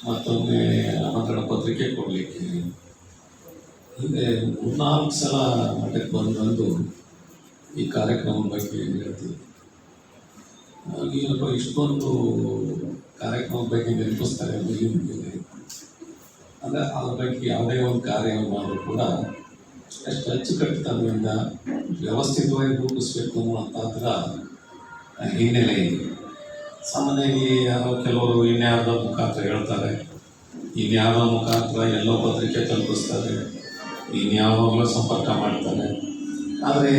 ಮತ್ತೊಮ್ಮೆ ಆಮಂತ್ರಣ ಪತ್ರಿಕೆ ಕೊಡಲಿಕ್ಕೆ, ಹೀಗೆ 3-4 ಸಲ ಮಠಕ್ಕೆ ಬಂದು ಈ ಕಾರ್ಯಕ್ರಮದ ಬಗ್ಗೆ ಹೇಳ್ತೀವಿ. ಏನಪ್ಪ ಇಷ್ಟೊಂದು ಕಾರ್ಯಕ್ರಮದ ಬಗ್ಗೆ ನೆನಪಿಸ್ತಾರೆ ಅಂದರೆ ಅದ್ರ ಬಗ್ಗೆ ಯಾವುದೇ ಒಂದು ಕಾರ್ಯ ಮಾಡಿದ್ರು ಕೂಡ ಎಷ್ಟು ಅಚ್ಚುಕಟ್ಟುತನದಿಂದ ವ್ಯವಸ್ಥಿತವಾಗಿ ರೂಪಿಸ್ಬೇಕು ಅನ್ನುವಂಥದ್ರ ಹಿನ್ನೆಲೆ ಇದೆ. ಸಾಮಾನ್ಯವಾಗಿ ಯಾರೋ ಕೆಲವರು ಇನ್ಯಾವುದೋ ಮುಖಾಂತರ ಹೇಳ್ತಾರೆ, ಇನ್ಯಾವುದೋ ಮುಖಾಂತರ ಎಲ್ಲೋ ಪತ್ರಿಕೆ ತಲುಪಿಸ್ತಾರೆ, ಇನ್ಯಾವಾಗಲೂ ಸಂಪರ್ಕ ಮಾಡ್ತಾರೆ. ಆದರೆ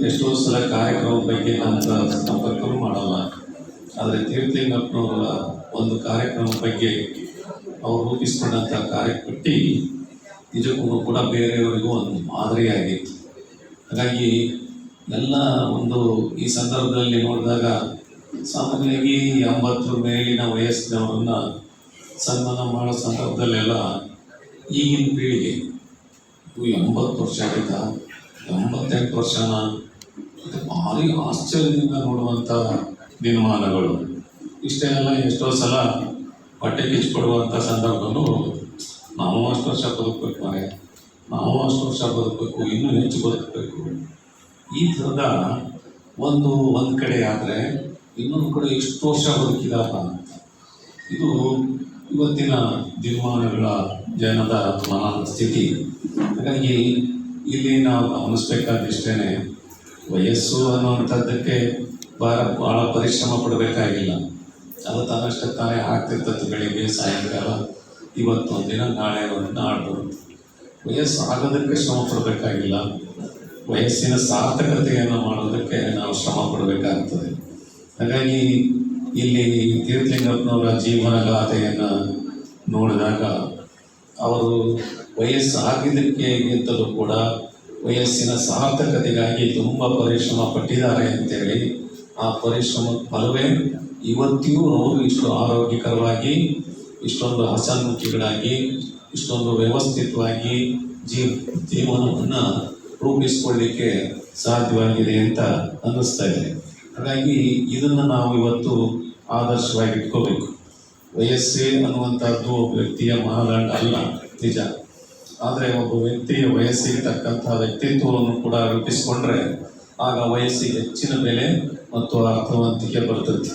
ಎಷ್ಟೋ ಸಲ ಕಾರ್ಯಕ್ರಮದ ಬಗ್ಗೆ ನಂತರ ಸಂಪರ್ಕವೂ ಮಾಡಲ್ಲ. ಆದರೆ ತೀರ್ಥಲಿಂಗಪ್ಪನವರ ಒಂದು ಕಾರ್ಯಕ್ರಮದ ಬಗ್ಗೆ ಅವರು ರೂಪಿಸ್ಕೊಂಡಂಥ ಕಾರ್ಯಪಟ್ಟಿ ನಿಜಕ್ಕೂ ಕೂಡ ಬೇರೆಯವರಿಗೂ ಒಂದು ಮಾದರಿಯಾಗಿತ್ತು. ಹಾಗಾಗಿ ಎಲ್ಲ ಒಂದು ಈ ಸಂದರ್ಭದಲ್ಲಿ ನೋಡಿದಾಗ ಸಾಮಾನ್ಯವಾಗಿ 80 ಮೇಲಿನ ವಯಸ್ಸಿನವರನ್ನ ಸನ್ಮಾನ ಮಾಡೋ ಸಂದರ್ಭದಲ್ಲೆಲ್ಲ ಈಗಿನ ಪೀಳಿಗೆ 80 ವರ್ಷ ಆಗಿದ್ದ, 88 ವರ್ಷನ ಭಾರಿ ಆಶ್ಚರ್ಯದಿಂದ ನೋಡುವಂಥ ದಿನಮಾನಗಳು. ಇಷ್ಟೇ ಅಲ್ಲ, ಎಷ್ಟೋ ಸಲ ಹೊಟ್ಟೆ ಕಿಚ್ಚಿಕೊಡುವಂಥ ಸಂದರ್ಭನೂ ನಾವು ಅಷ್ಟು ವರ್ಷ ಬದುಕಬೇಕು ಮನೆ, ನಾವು ಅಷ್ಟು ವರ್ಷ ಬದುಕಬೇಕು, ಇನ್ನೂ ಹೆಚ್ಚು ಬದುಕಬೇಕು, ಈ ಥರದ ಒಂದು ಕಡೆ ಆದರೆ ಇನ್ನೊಂದು ಕಡೆ ಎಷ್ಟು ವರ್ಷ ಬದುಕಿದಾರ ಅಂತ. ಇದು ಇವತ್ತಿನ ದಿನಮಾನಗಳ ಜನದ ಮನಸ್ಥಿತಿ. ಹಾಗಾಗಿ ಇಲ್ಲಿ ನಾವು ಗಮನಿಸ್ಬೇಕಾದಿಷ್ಟೇ, ವಯಸ್ಸು ಅನ್ನುವಂಥದ್ದಕ್ಕೆ ಭಾಳ ಪರಿಶ್ರಮ ಪಡಬೇಕಾಗಿಲ್ಲ. ಅದು ತನ್ನಷ್ಟೇ ತಾನೇ ಆಗ್ತಿರ್ತದೆ. ಬೆಳಿಗ್ಗೆ ಸಾಯಂಕಾಲ, ಇವತ್ತೊಂದಿನ ನಾಳೆ ಒಂದು ನಾಡು. ವಯಸ್ಸು ಆಗೋದಕ್ಕೆ ಶ್ರಮ ಪಡಬೇಕಾಗಿಲ್ಲ, ವಯಸ್ಸಿನ ಸಾರ್ಥಕತೆಯನ್ನು ಮಾಡೋದಕ್ಕೆ ನಾವು ಶ್ರಮ ಪಡಬೇಕಾಗ್ತದೆ. ಹಾಗಾಗಿ ಇಲ್ಲಿ ತೀರ್ಥಲಿಂಗಪ್ಪನವರ ಜೀವನ ಗಾಥೆಯನ್ನು ನೋಡಿದಾಗ ಅವರು ವಯಸ್ಸಾಗಿದ್ದಕ್ಕಿಂತಲೂ ಕೂಡ ವಯಸ್ಸಿನ ಸಾರ್ಥಕತೆಗಾಗಿ ತುಂಬ ಪರಿಶ್ರಮ ಪಟ್ಟಿದ್ದಾರೆ ಅಂತೇಳಿ, ಆ ಪರಿಶ್ರಮದ ಫಲವೇ ಇವತ್ತಿಗೂ ಅವರು ಇಷ್ಟು ಆರೋಗ್ಯಕರವಾಗಿ, ಇಷ್ಟೊಂದು ಹಸನ್ಮುಖಿಗಳಾಗಿ, ಇಷ್ಟೊಂದು ವ್ಯವಸ್ಥಿತವಾಗಿ ಜೀವನವನ್ನು ರೂಪಿಸ್ಕೊಳ್ಳಿಕ್ಕೆ ಸಾಧ್ಯವಾಗಿದೆ ಅಂತ ಅನ್ನಿಸ್ತಾ ಇದೆ. ಹಾಗಾಗಿ ಇದನ್ನು ನಾವು ಇವತ್ತು ಆದರ್ಶವಾಗಿ ಇಟ್ಕೋಬೇಕು. ವಯಸ್ಸೇ ಅನ್ನುವಂಥದ್ದು ಒಬ್ಬ ವ್ಯಕ್ತಿಯ ಮಾನದಂಡ ಅಲ್ಲ, ನಿಜ. ಆದರೆ ಒಬ್ಬ ವ್ಯಕ್ತಿಯ ವಯಸ್ಸಿಗೆ ತಕ್ಕಂಥ ವ್ಯಕ್ತಿತ್ವವನ್ನು ಕೂಡ ರೂಪಿಸಿಕೊಂಡ್ರೆ ಆಗ ವಯಸ್ಸಿಗೆ ಹೆಚ್ಚಿನ ಬೆಲೆ ಮತ್ತು ಅರ್ಥವಂತಿಕೆ ಬರ್ತದೆ.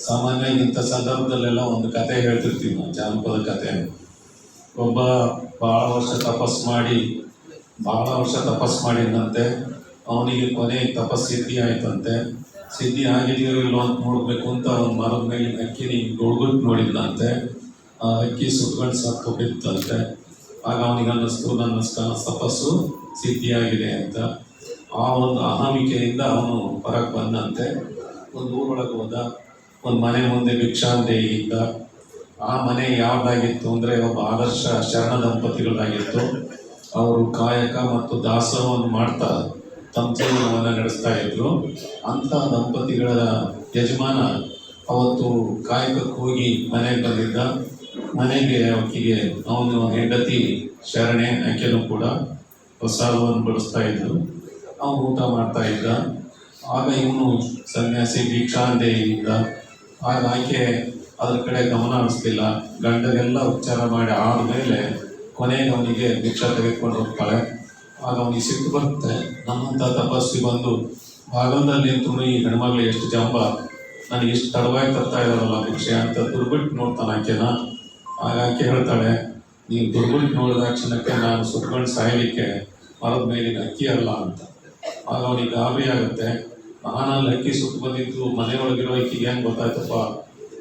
ಸಾಮಾನ್ಯವಾಗಿ ಇಂಥ ಸಂದರ್ಭದಲ್ಲೆಲ್ಲ ಒಂದು ಕತೆ ಹೇಳ್ತಿರ್ತೀವಿ ನಾವು, ಜಾನಪದ ಕತೆ. ಒಬ್ಬ ಭಾಳ ವರ್ಷ ತಪಸ್ ಮಾಡಿದಂತೆ ಅವನಿಗೆ ಕೊನೆ ತಪಸ್ಸಿದ್ಧಿ ಆಯ್ತಂತೆ. ಸಿದ್ಧಿ ಆಗಿದೆಯೋ ಇಲ್ಲೋ ಅಂತ ನೋಡ್ಬೇಕು ಅಂತ ಅವ್ನ ಮರದ ಮೇಲೆ ಅಕ್ಕಿನಿ ಗುಡ್ಗುಟ್ ನೋಡಿದ್ನಂತೆ. ಆ ಅಕ್ಕಿ ಸುಟ್ಕೊಂಡು ಸತ್ತು ಬಿತ್ತಂತೆ. ಆಗ ಅವನಿಗೆ ಅನ್ನಿಸ್ತು ನನ್ನ ತಪಸ್ಸು ಸಿದ್ಧಿಯಾಗಿದೆ ಅಂತ. ಆ ಒಂದು ಅಹಮಿಕೆಯಿಂದ ಅವನು ಹೊರಗೆ ಬಂದಂತೆ. ಒಂದು ಊರೊಳಗೆ ಹೋದ. ಒಂದು ಮನೆ ಮುಂದೆ ಭಿಕ್ಷಾಂದೇಹಿಯಿಂದ. ಆ ಮನೆ ಯಾವ್ದಾಗಿತ್ತು ಅಂದರೆ ಒಬ್ಬ ಆದರ್ಶ ಶರಣ ದಂಪತಿಗಳಾಗಿತ್ತು. ಅವರು ಕಾಯಕ ಮತ್ತು ದಾಸೋಹವನ್ನು ಮಾಡ್ತಾ ತಮ್ಮ ಜೀವನವನ್ನು ನಡೆಸ್ತಾ ಇದ್ರು. ಅಂಥ ದಂಪತಿಗಳ ಯಜಮಾನ ಅವತ್ತು ಕಾಯಕಕ್ಕೆ ಹೋಗಿ ಮನೆಗೆ ಬಂದಿದ್ದ. ಮನೆಗೆ ಆಕೆಗೆ ಅವನು ಹೆಂಡತಿ ಶರಣೆ, ಆಕೆನೂ ಕೂಡ ಪ್ರಸಾದವನ್ನು ಬಳಸ್ತಾ ಇದ್ರು. ಅವನು ಊಟ ಮಾಡ್ತಾ ಇದ್ದ. ಆಗ ಇವನು ಸನ್ಯಾಸಿ ಭಿಕ್ಷಾಂದೇಹಿಯಿಂದ. ಆಗ ಆಕೆ ಅದ್ರ ಕಡೆ ಗಮನ ಹರಿಸ್ತಿಲ್ಲ. ಗಂಡಗೆಲ್ಲ ಉಪಚಾರ ಮಾಡಿ ಆದಮೇಲೆ ಕೊನೆಗೆ ಅವನಿಗೆ ಭಿಕ್ಷಾ ತೆಗೆದುಕೊಂಡು ಹೋಗ್ತಾಳೆ. ಆಗ ಅವನಿಗೆ ಸಿಟ್ಟು ಬರುತ್ತೆ. ನಮ್ಮಂಥ ತಪಸ್ವಿ ಬಂದು ಬಾಗಲದಲ್ಲಿ ನಿಂತು ಈ ಹೆಣ್ಮಗಳು ಎಷ್ಟು ಜಂಬ ನನಗೆ ಇಷ್ಟು ತಡವಾಗಿ ತರ್ತಾ ಇದ್ದಾರಲ್ಲ ಭಿಕ್ಷೆ ಅಂತ ದುರ್ಬಿಟ್ಟು ನೋಡ್ತಾನೆ ಆಕೆನ. ಆಗ ಆಕೆ ಹೇಳ್ತಾಳೆ, ನೀವು ದುರ್ಬಿಟ್ಟು ನೋಡಿದ ಕ್ಷಣಕ್ಕೆ ನಾನು ಸುಟ್ಕೊಂಡು ಸಾಯಲಿಕ್ಕೆ ಮರದ ಮೇಲಿನ ಅಕ್ಕಿ ಅಲ್ಲ ಅಂತ. ಆಗ ಅವನಿಗೆ ಗಾಬರಿ ಆಗುತ್ತೆ. ನಾನಲ್ಲಿ ಅಕ್ಕಿ ಸುಟ್ಟು ಬಂದಿದ್ದು ಮನೆಯೊಳಗಿರೋ ಅಕ್ಕಿಗೆ ಹೆಂಗೆ ಗೊತ್ತಾಯ್ತಪ್ಪ,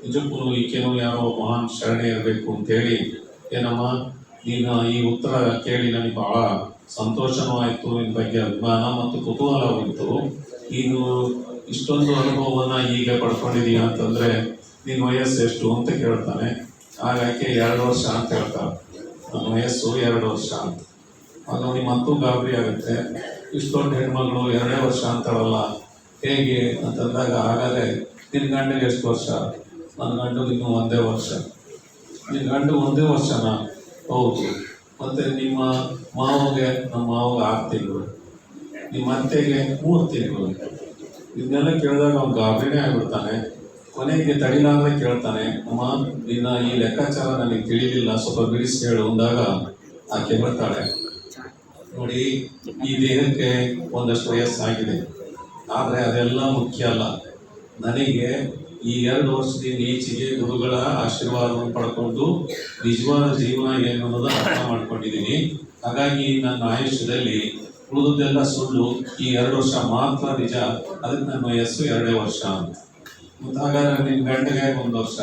ನಿಜಕ್ಕೂ ಈಕೆನೂ ಯಾರೋ ಮಹಾನ್ ಶರಣೆ ಇರಬೇಕು ಅಂತೇಳಿ, ಏನಮ್ಮ ನೀನು ಈ ಉತ್ತರ ಕೇಳಿ ನನಗೆ ಬಹಳ ಸಂತೋಷನೂ ಆಯಿತು. ನಿನ್ನ ಬಗ್ಗೆ ಅಭಿಮಾನ ಮತ್ತು ಕುತೂಹಲವಿತ್ತು. ನೀನು ಇಷ್ಟೊಂದು ಅನುಭವವನ್ನು ಈಗ ಪಡ್ಕೊಂಡಿದೀಯ ಅಂತಂದರೆ ನಿನ್ನ ವಯಸ್ಸು ಎಷ್ಟು ಅಂತ ಕೇಳ್ತಾನೆ. ಹಾಗಾಗಿ 2 ವರ್ಷ ಅಂತ ಹೇಳ್ತಾಳೆ. ನನ್ನ ವಯಸ್ಸು 2 ವರ್ಷ ಅಂತ. ಆಗ ಅವನಿಗೆ ಮತ್ತೂ ಗಾಬರಿ ಆಗುತ್ತೆ. ಇಷ್ಟೊಂದು ಹೆಣ್ಮಗಳು 2 ವರ್ಷ ಅಂತಾಳಲ್ಲ ಹೇಗೆ ಅಂತಂದಾಗ, ಹಾಗಾದರೆ ನಿನ್ನ ಗಂಡಿಗೆ ಎಷ್ಟು ವರ್ಷ? ನನ್ನ ಗಂಡು ಇನ್ನೂ 1 ವರ್ಷ. ನಿನ್ನ ಗಂಡು 1 ವರ್ಷನಾ? ಹೌದು. ಮತ್ತು ನಿಮ್ಮ ಮಾವಿಗೆ, ನಮ್ಮ ಮಾವಿಗೆ 6 ತಿಂಗಳು, ನಿಮ್ಮ ಅತ್ತೆಗೆ 3 ತಿಂಗಳು. ಇದನ್ನೆಲ್ಲ ಕೇಳಿದಾಗ ಅವ್ನು ಗಾಬರಿನೇ ಆಗಿಬಿಡ್ತಾನೆ. ಕೊನೆಗೆ ತಡಿಲಾದ್ರೆ ಕೇಳ್ತಾನೆ, ಅಮ್ಮ ನಿನ್ನ ಈ ಲೆಕ್ಕಾಚಾರ ನನಗೆ ತಿಳಿಲಿಲ್ಲ, ಸ್ವಲ್ಪ ಬಿಡಿಸಿ ಹೇಳು ಅಂದಾಗ ಆಕೆ ಬರ್ತಾಳೆ, ನೋಡಿ ಈ ದೇಹಕ್ಕೆ ಒಂದಷ್ಟು ವಯಸ್ಸಾಗಿದೆ, ಆದರೆ ಅದೆಲ್ಲ ಮುಖ್ಯ ಅಲ್ಲ. ನನಗೆ ಈ 2 ವರ್ಷದಿಂದ ಈಚೆಗೆ ಗುರುಗಳ ಆಶೀರ್ವಾದವನ್ನು ಪಡ್ಕೊಂಡು ನಿಜವಾದ ಜೀವನ ಏನು ಅನ್ನೋದನ್ನು ಅರ್ಥ ಮಾಡ್ಕೊಂಡಿದ್ದೀನಿ. ಹಾಗಾಗಿ ನನ್ನ ಆಯುಷ್ಯದಲ್ಲಿ ಉಳಿದದ್ದೆಲ್ಲ ಸುಳ್ಳು, ಈ 2 ವರ್ಷ ಮಾತ್ರ ನಿಜ. ಅದಕ್ಕೆ ನನ್ನ ವಯಸ್ಸು 2 ವರ್ಷ ಅಂತ. ಮತ್ತು ಹಾಗಾದ್ರೆ ನಿನ್ನ ಗಂಡಗೆ 1 ವರ್ಷ.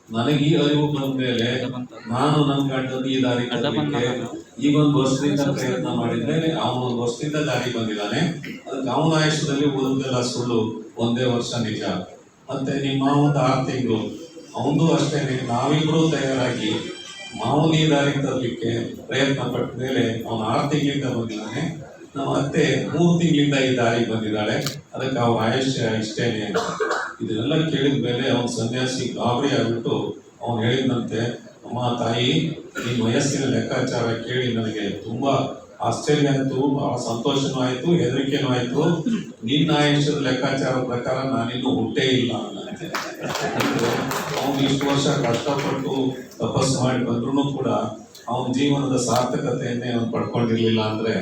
ನನಗೆ ಈ ಅರಿವು ಬಂದ ಮೇಲೆ ನಾನು ನನ್ನ ಗಂಡನ ಈ ದಾರಿ ತರಲಿಕ್ಕೆ ಈಗ 1 ವರ್ಷದಿಂದ ಪ್ರಯತ್ನ ಮಾಡಿದ್ರೆ ಅವನು 1 ವರ್ಷದಿಂದ ದಾರಿ ಬಂದಿದ್ದಾನೆ. ಅದಕ್ಕೆ ಅವನ ಆಯುಷ್ಯದಲ್ಲಿ ಉಳಿದದ್ದೆಲ್ಲ ಸುಳ್ಳು, 1 ವರ್ಷ ನಿಜ. ಮತ್ತೆ ನಿಮ್ಮ ಮಾವಂದು 6 ತಿಂಗಳು, ಅವನದು ಅಷ್ಟೇ. ನಾವಿಬ್ಬರೂ ತಯಾರಾಗಿ ಮಾವನ ಈ ದಾರಿ ತರಲಿಕ್ಕೆ ಪ್ರಯತ್ನ ಪಟ್ಟ ಮೇಲೆ ಅವನು 6 ತಿಂಗಳಿಂದ ಬಂದಿದ್ದಾನೆ. ನಮ್ಮ ಅತ್ತೆ 3 ತಿಂಗಳಿಂದ ಈ ದಾರಿ ಬಂದಿದ್ದಾಳೆ. ಅದಕ್ಕೆ ಅವ್ರ ಆಯುಷ್ಯ ಇಷ್ಟೇನೆ ಅಂತ. ಇದನ್ನೆಲ್ಲ ಕೇಳಿದ ಮೇಲೆ ಅವನ ಸನ್ಯಾಸಿ ಗಾಬರಿ ಆಗ್ಬಿಟ್ಟು ಅವನು ಹೇಳಿದಂತೆ, ಅಮ್ಮ ತಾಯಿ, ನಿನ್ನ ವಯಸ್ಸಿನ ಲೆಕ್ಕಾಚಾರ ಕೇಳಿ ನನಗೆ ತುಂಬಾ ಆಶ್ಚರ್ಯ ಆಯಿತು, ಬಹಳ ಸಂತೋಷನೂ ಆಯಿತು, ಹೆದರಿಕೆನೂ ಆಯಿತು. ನಿನ್ನ ಆಯುಷ್ಯದ ಲೆಕ್ಕಾಚಾರ ಪ್ರಕಾರ ನಾನಿನ್ನೂ ಹುಟ್ಟೇ ಇಲ್ಲ ಅನ್ನಂತೆ. ಅವನು ಇಷ್ಟು ವರ್ಷ ಕಷ್ಟಪಟ್ಟು ತಪಸ್ಸು ಮಾಡಿ ಬಂದ್ರೂ ಕೂಡ ಅವನ ಜೀವನದ ಸಾರ್ಥಕತೆಯನ್ನೇ ಅವನು ಪಡ್ಕೊಂಡಿರ್ಲಿಲ್ಲ ಅಂದರೆ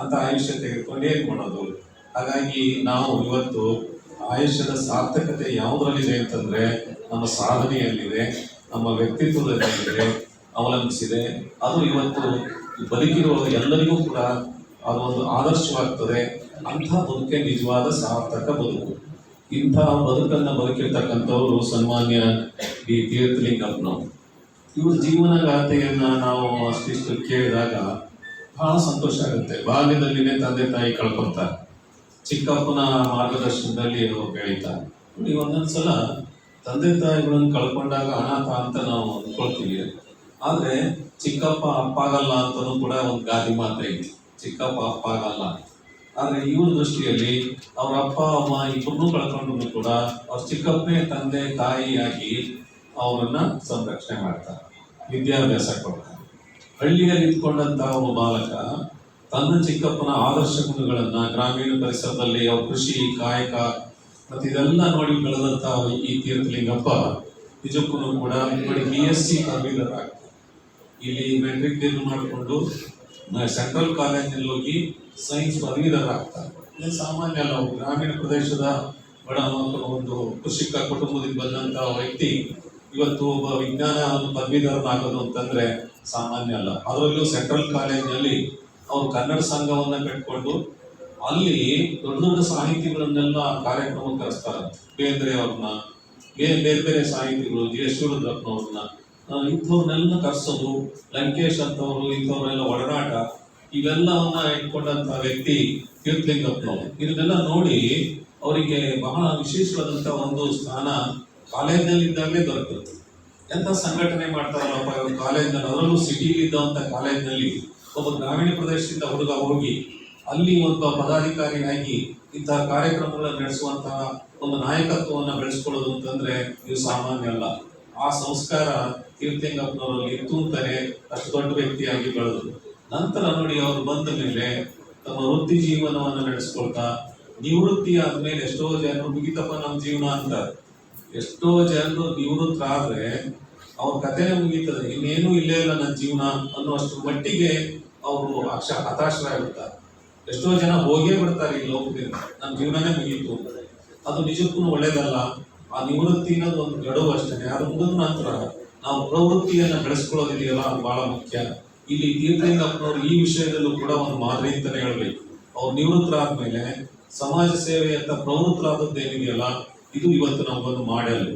ಅಂತ ಆಯುಷ್ಯ ತೆಗೆದುಕೊಂಡು ಏನು ಮಾಡೋದು? ಹಾಗಾಗಿ ನಾವು ಇವತ್ತು ಆಯುಷ್ಯದ ಸಾರ್ಥಕತೆ ಯಾವುದರಲ್ಲಿದೆ ಅಂತಂದರೆ ನಮ್ಮ ಸಾಧನೆಯಲ್ಲಿದೆ, ನಮ್ಮ ವ್ಯಕ್ತಿತ್ವದಲ್ಲಿದೆ, ಅವಲಂಬಿಸಿದೆ. ಅದು ಇವತ್ತು ಬದುಕಿರುವ ಎಲ್ಲರಿಗೂ ಕೂಡ ಅದೊಂದು ಆದರ್ಶವಾಗ್ತದೆ. ಅಂಥ ಬದುಕೆ ನಿಜವಾದ ಸಾರ್ಥಕ ಬದುಕು. ಇಂಥ ಬದುಕನ್ನು ಬದುಕಿರ್ತಕ್ಕಂಥವರು ಸನ್ಮಾನ್ಯ ಡಿ ತೀರ್ಥಲಿಂಗಪ್ಪನವರು. ಇವ್ರ ಜೀವನ ಗಾಥೆಯನ್ನು ನಾವು ಅಷ್ಟಿಷ್ಟು ಕೇಳಿದಾಗ ಬಹಳ ಸಂತೋಷ ಆಗುತ್ತೆ. ಬಾಲ್ಯದಲ್ಲಿನೇ ತಂದೆ ತಾಯಿ ಕಳ್ಕೊತಾರೆ, ಚಿಕ್ಕಪ್ಪನ ಮಾರ್ಗದರ್ಶನದಲ್ಲಿ ಅವರು ಬೆಳೀತಾರೆ. ನೋಡಿ, ಒಂದೊಂದ್ಸಲ ತಂದೆ ತಾಯಿಗಳನ್ನು ಕಳ್ಕೊಂಡಾಗ ಅನಾಥ ಅಂತ ನಾವು ಅಂದ್ಕೊಳ್ತೀವಿ. ಆದರೆ ಚಿಕ್ಕಪ್ಪ ಅಪ್ಪಾಗಲ್ಲ ಅಂತಲೂ ಕೂಡ ಒಂದು ಗಾದೆ ಮಾತೈತಿ, ಚಿಕ್ಕಪ್ಪ ಅಪ್ಪಾಗಲ್ಲ. ಆದರೆ ಇವ್ರ ದೃಷ್ಟಿಯಲ್ಲಿ ಅವ್ರ ಅಪ್ಪ ಅಮ್ಮ ಇಬ್ಬರನ್ನೂ ಕಳ್ಕೊಂಡ್ರು ಕೂಡ ಅವ್ರ ಚಿಕ್ಕಪ್ಪನೇ ತಂದೆ ತಾಯಿಯಾಗಿ ಅವರನ್ನ ಸಂರಕ್ಷಣೆ ಮಾಡ್ತಾರೆ, ವಿದ್ಯಾಭ್ಯಾಸ ಕೊಡ್ತಾರೆ. ಹಳ್ಳಿಯಲ್ಲಿ ಇದ್ಕೊಂಡಂತ ಒಬ್ಬ ಬಾಲಕ ತನ್ನ ಚಿಕ್ಕಪ್ಪನ ಆದರ್ಶ ಗುಣಗಳನ್ನ ಗ್ರಾಮೀಣ ಪರಿಸರದಲ್ಲಿ ಅವ್ರ ಕೃಷಿ ಕಾಯಕ ಮತ್ತು ಇದೆಲ್ಲ ನೋಡಿ ಬೆಳೆದಂತ ಈ ತೀರ್ಥಲಿಂಗಪ್ಪ ನಿಜಕ್ಕೂ ಕೂಡ ನೋಡಿ BSc ಪದವೀಧರ ಇಲ್ಲಿ ಮೆಟ್ರಿಕ್ ಡಿಗ್ರಿ ಮಾಡಿಕೊಂಡು ಸೆಂಟ್ರಲ್ ಕಾಲೇಜಿನಲ್ಲಿ ಹೋಗಿ ಸೈನ್ಸ್ ಪದವೀಧರ ಆಗ್ತಾರೆ. ಇದು ಸಾಮಾನ್ಯ ಅಲ್ಲ. ಗ್ರಾಮೀಣ ಪ್ರದೇಶದ ಬಡ ಒಂದು ಕೃಷಿಕ ಕುಟುಂಬದಿಂದ ಬಂದಂತ ವ್ಯಕ್ತಿ ಇವತ್ತು ಒಬ್ಬ ವಿಜ್ಞಾನ ಪದವೀಧರನಾಗೋದು ಅಂತಂದ್ರೆ ಸಾಮಾನ್ಯ ಅಲ್ಲ. ಅದರಲ್ಲೂ ಸೆಂಟ್ರಲ್ ಕಾಲೇಜಿನಲ್ಲಿ ಅವರು ಕನ್ನಡ ಸಂಘವನ್ನ ಕಟ್ಕೊಂಡು ಅಲ್ಲಿ ದೊಡ್ಡ ದೊಡ್ಡ ಸಾಹಿತಿಗಳನ್ನೆಲ್ಲ ಕಾರ್ಯಕ್ರಮಕ್ಕೆ ಕರೆಸ್ತಾರೆ. ಬೇಂದ್ರೆ ಅವ್ರನ್ನ, ಬೇರೆ ಬೇರೆ ಸಾಹಿತಿಗಳು, ಜಿ ಎಸ್ ಶಿವರುದ್ರಪ್ಪನವ್ರನ್ನ, ಇಂಥವ್ರನ್ನೆಲ್ಲ ಕರೆಸೋದು, ಲಂಕೇಶ್ ಅಂತವರು, ಇಂಥವ್ರೆಲ್ಲ ಒಡನಾಟ, ಇವೆಲ್ಲವನ್ನ ಇಟ್ಕೊಂಡಂತ ವ್ಯಕ್ತಿ ತೀರ್ಥಲಿಂಗಪ್ಪನವರು. ಇದನ್ನೆಲ್ಲ ನೋಡಿ ಅವರಿಗೆ ಬಹಳ ವಿಶೇಷವಾದಂತ ಒಂದು ಸ್ಥಾನ ಕಾಲೇಜಿನಲ್ಲಿದ್ದಾಗಲೇ ದೊರಕುತ್ತೆ. ಎಂತ ಸಂಘಟನೆ ಮಾಡ್ತಾರಲ್ಲಪ್ಪ ಇವರು ಕಾಲೇಜ್ನಲ್ಲಿ, ಅದರಲ್ಲೂ ಸಿಟಿಲಿ ಇದ್ದಂತ ಕಾಲೇಜ್ನಲ್ಲಿ ಒಬ್ಬ ಗ್ರಾಮೀಣ ಪ್ರದೇಶದಿಂದ ಹುಡುಗ ಹೋಗಿ ಅಲ್ಲಿ ಒಬ್ಬ ಪದಾಧಿಕಾರಿಯಾಗಿ ಇಂತಹ ಕಾರ್ಯಕ್ರಮಗಳನ್ನು ನಡೆಸುವಂತಹ ಒಂದು ನಾಯಕತ್ವವನ್ನು ಬೆಳೆಸ್ಕೊಳ್ಳೋದು ಅಂತಂದ್ರೆ ಇದು ಸಾಮಾನ್ಯ ಅಲ್ಲ. ಆ ಸಂಸ್ಕಾರ ತೀರ್ಥಲಿಂಗಪ್ಪನವರಲ್ಲಿ ಇತ್ತು ಅಂತಾನೆ ಅಷ್ಟು ದೊಡ್ಡ ವ್ಯಕ್ತಿಯಾಗಿ ಬೆಳೆದ್ರು. ನಂತರ ನೋಡಿ ಅವರು ಬಂದ ಮೇಲೆ ತಮ್ಮ ವೃತ್ತಿ ಜೀವನವನ್ನು ನಡೆಸ್ಕೊಳ್ತಾ ನಿವೃತ್ತಿ ಆದ್ಮೇಲೆ ಎಷ್ಟೋ ಜನರು ಮುಗಿತಪ್ಪ ನಮ್ಮ ಜೀವನ ಅಂತ, ಎಷ್ಟೋ ಜನರು ನಿವೃತ್ತರಾದ್ರೆ ಅವ್ರ ಕಥೆನೇ ಮುಗೀತದೆ, ಇನ್ನೇನು ಇಲ್ಲೇ ಇಲ್ಲ ನನ್ನ ಜೀವನ ಅನ್ನುವಷ್ಟು ಮಟ್ಟಿಗೆ ಅವರು ಹತಾಶರಾಗಿರ್ತಾರೆ. ಎಷ್ಟೋ ಜನ ಹೋಗೇ ಬಿಡ್ತಾರೆ ಈ ಲೋಕದಿಂದ, ನಮ್ಮ ಜೀವನನೇ ಮುಗೀತು ಅಂತ. ಅದು ನಿಜಕ್ಕೂ ಒಳ್ಳೇದಲ್ಲ. ಆ ನಿವೃತ್ತಿ ಅನ್ನೋದು ಒಂದು ಗಡುವು ಅಷ್ಟೇ. ಅದು ಮುಗಿದ ನಂತರ ನಾವು ಪ್ರವೃತ್ತಿಯನ್ನ ಬೆಳೆಸ್ಕೊಳ್ಳೋದಿದೆಯಲ್ಲ, ಅದು ಬಹಳ ಮುಖ್ಯ. ಇಲ್ಲಿ ತೀರ್ಥಲಿಂಗಪ್ಪನವರು ಈ ವಿಷಯದಲ್ಲೂ ಕೂಡ ಒಂದು ಮಾದರಿ ಅಂತಾನೆ ಹೇಳ್ಬೇಕು. ಅವ್ರು ನಿವೃತ್ತರಾದ್ಮೇಲೆ ಸಮಾಜ ಸೇವೆ ಅಂತ ಪ್ರವೃತ್ತರಾದದ್ದೇನಿದೆಯಲ್ಲ, ಇದು ಇವತ್ತು ನಮಗೊಂದು ಮಾಡೆಲ್.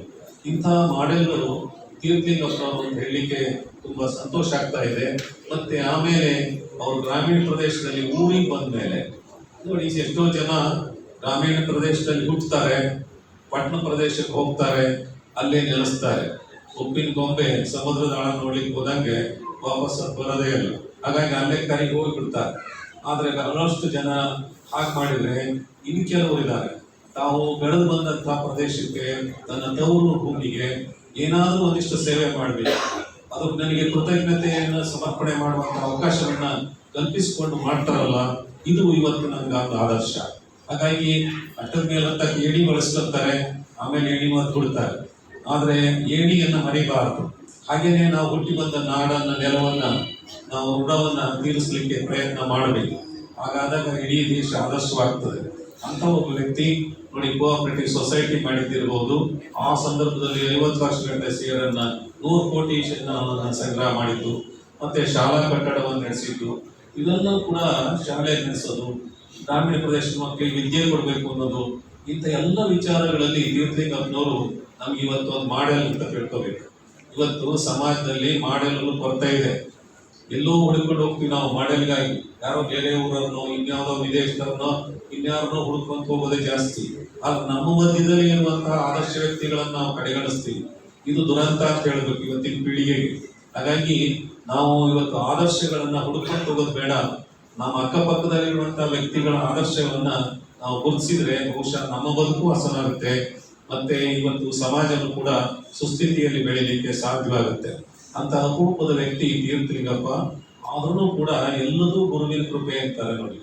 ಇಂತಹ ಮಾಡೆಲ್ಗಳು ತೀರ್ಥಲಿಂಗಪ್ಪನವರು ಅಂತ ಹೇಳಲಿಕ್ಕೆ ತುಂಬಾ ಸಂತೋಷ ಆಗ್ತಾ ಇದೆ. ಮತ್ತೆ ಆಮೇಲೆ ಅವರು ಗ್ರಾಮೀಣ ಪ್ರದೇಶದಲ್ಲಿ ಊರಿಗೆ ಬಂದ ಮೇಲೆ ನೋಡಿ, ಎಷ್ಟೋ ಜನ ಗ್ರಾಮೀಣ ಪ್ರದೇಶದಲ್ಲಿ ಹುಟ್ಟುತ್ತಾರೆ, ಪಟ್ಟಣ ಪ್ರದೇಶಕ್ಕೆ ಹೋಗ್ತಾರೆ, ಅಲ್ಲೇ ನೆಲೆಸ್ತಾರೆ. ಉಪ್ಪಿನ ಗೊಂಬೆ ಸಮುದ್ರದ ಆಳ ನೋಡ್ಲಿಕ್ಕೆ ಹೋದಂಗೆ ವಾಪಸ್ ಬರೋದೇ ಇಲ್ಲ, ಹಾಗಾಗಿ ಅಲ್ಲೇ ಕರಿಗೆ ಹೋಗಿ ಬಿಡ್ತಾರೆ. ಆದ್ರೆ ಬಹಳಷ್ಟು ಜನ ಹಾಗೆ ಮಾಡಿದ್ರೆ ಇನ್ನು ಕೆಲವರು ಇದ್ದಾರೆ, ತಾವು ಬೆಳೆದು ಬಂದಂತಹ ಪ್ರದೇಶಕ್ಕೆ, ತನ್ನ ತವರು ಭೂಮಿಗೆ ಏನಾದರೂ ಒಂದಿಷ್ಟು ಸೇವೆ ಮಾಡಬೇಕು, ಅದು ನನಗೆ ಕೃತಜ್ಞತೆಯನ್ನು ಸಮರ್ಪಣೆ ಮಾಡುವಂತ ಅವಕಾಶವನ್ನ ಕಲ್ಪಿಸಿಕೊಂಡು ಮಾಡ್ತಾರಲ್ಲ, ಇದು ಇವತ್ತು ನನಗೆ ಒಂದು ಆದರ್ಶ. ಹಾಗಾಗಿ ಅಟ್ಟದ ಮೇಲಂತ ಏಣಿ ಬಳಸ್ಕೊಳ್ತಾರೆ, ಆಮೇಲೆ ಏಣಿ ಮಾತು ಬಿಡ್ತಾರೆ. ಆದ್ರೆ ಏಣಿಯನ್ನ ಮರಿಬಾರದು. ಹಾಗೇನೆ ನಾವು ಹುಟ್ಟಿ ಬಂದ ನಾಡನ್ನ, ನೆಲವನ್ನ, ನಾವು ಋಣವನ್ನ ತೀರಿಸಲಿಕ್ಕೆ ಪ್ರಯತ್ನ ಮಾಡಬೇಕು. ಹಾಗಾದಾಗ ಇಡೀ ದೇಶ ಆದರ್ಶವಾಗ್ತದೆ. ಅಂತ ಒಬ್ಬ ವ್ಯಕ್ತಿ ನೋಡಿ, ಕೋಆಪರೇಟಿವ್ ಸೊಸೈಟಿ ಮಾಡಿದ್ದಿರ್ಬೋದು, ಆ ಸಂದರ್ಭದಲ್ಲಿ 50 ವರ್ಷಗಳ ಸೇರನ್ನ 100 ಕೋಟಿ ಸಂಗ್ರಹ ಮಾಡಿದ್ದು, ಮತ್ತೆ ಶಾಲಾ ಕಟ್ಟಡವನ್ನು ನಡೆಸಿದ್ದು, ಇದೆಲ್ಲ ಕೂಡ ಶಾಲೆ ನಡೆಸೋದು, ಗ್ರಾಮೀಣ ಪ್ರದೇಶದ ಮಕ್ಕಳಿಗೆ ವಿದ್ಯೆ ಕೊಡಬೇಕು ಅನ್ನೋದು, ಇಂಥ ಎಲ್ಲ ವಿಚಾರಗಳಲ್ಲಿ ತೀರ್ಥಲಿಂಗಪ್ಪನವರು ನಮ್ಗೆ ಇವತ್ತು ಒಂದು ಮಾಡೆಲ್ ಅಂತ ತಿಳ್ಕೋಬೇಕು. ಇವತ್ತು ಸಮಾಜದಲ್ಲಿ ಮಾಡೆಲ್ ಕೊರತೆ ಇದೆ. ಎಲ್ಲೋ ಹುಡುಕೊಂಡು ಹೋಗ್ತೀವಿ ನಾವು ಮಾಡೆಲ್ಗಾಗಿ, ಯಾರೋ ಬೇರೆ ಊರನ್ನೋ, ಇನ್ಯಾವುದೋ ವಿದೇಶದವ್ರನ್ನೋ, ಇನ್ಯಾರನ್ನೋ ಹುಡುಕೊಂತ ಹೋಗೋದೇ ಜಾಸ್ತಿ. ಆದ್ರೆ ನಮ್ಮ ಮಧ್ಯದಲ್ಲಿ ಇರುವಂತಹ ಆದರ್ಶ ವ್ಯಕ್ತಿಗಳನ್ನ ನಾವು ಕಡೆಗಣಿಸ್ತೀವಿ. ಇದು ದುರಂತ ಅಂತ ಹೇಳ್ಬೇಕು ಇವತ್ತಿನ ಪೀಳಿಗೆಗೆ. ಹಾಗಾಗಿ ನಾವು ಇವತ್ತು ಆದರ್ಶಗಳನ್ನ ಹುಡುಕೊಂಡು ಹೋಗೋದು ಬೇಡ. ನಮ್ಮ ಅಕ್ಕಪಕ್ಕದಲ್ಲಿರುವಂತಹ ವ್ಯಕ್ತಿಗಳ ಆದರ್ಶಗಳನ್ನ ನಾವು ಗುರುತಿಸಿದ್ರೆ ಬಹುಶಃ ನಮ್ಮ ಬದುಕು ಹಸನಾಗುತ್ತೆ, ಮತ್ತೆ ಇವತ್ತು ಸಮಾಜವು ಕೂಡ ಸುಸ್ಥಿತಿಯಲ್ಲಿ ಬೆಳೀಲಿಕ್ಕೆ ಸಾಧ್ಯವಾಗುತ್ತೆ. ಅಂತ ಅಪರೂಪದ ವ್ಯಕ್ತಿ ತೀರ್ಥಲಿಂಗಪ್ಪ. ಆದ್ರೂ ಕೂಡ ಎಲ್ಲದೂ ಗುರುವಿನ ಕೃಪೆ ಅಂತಾರೆ ನೋಡಿ.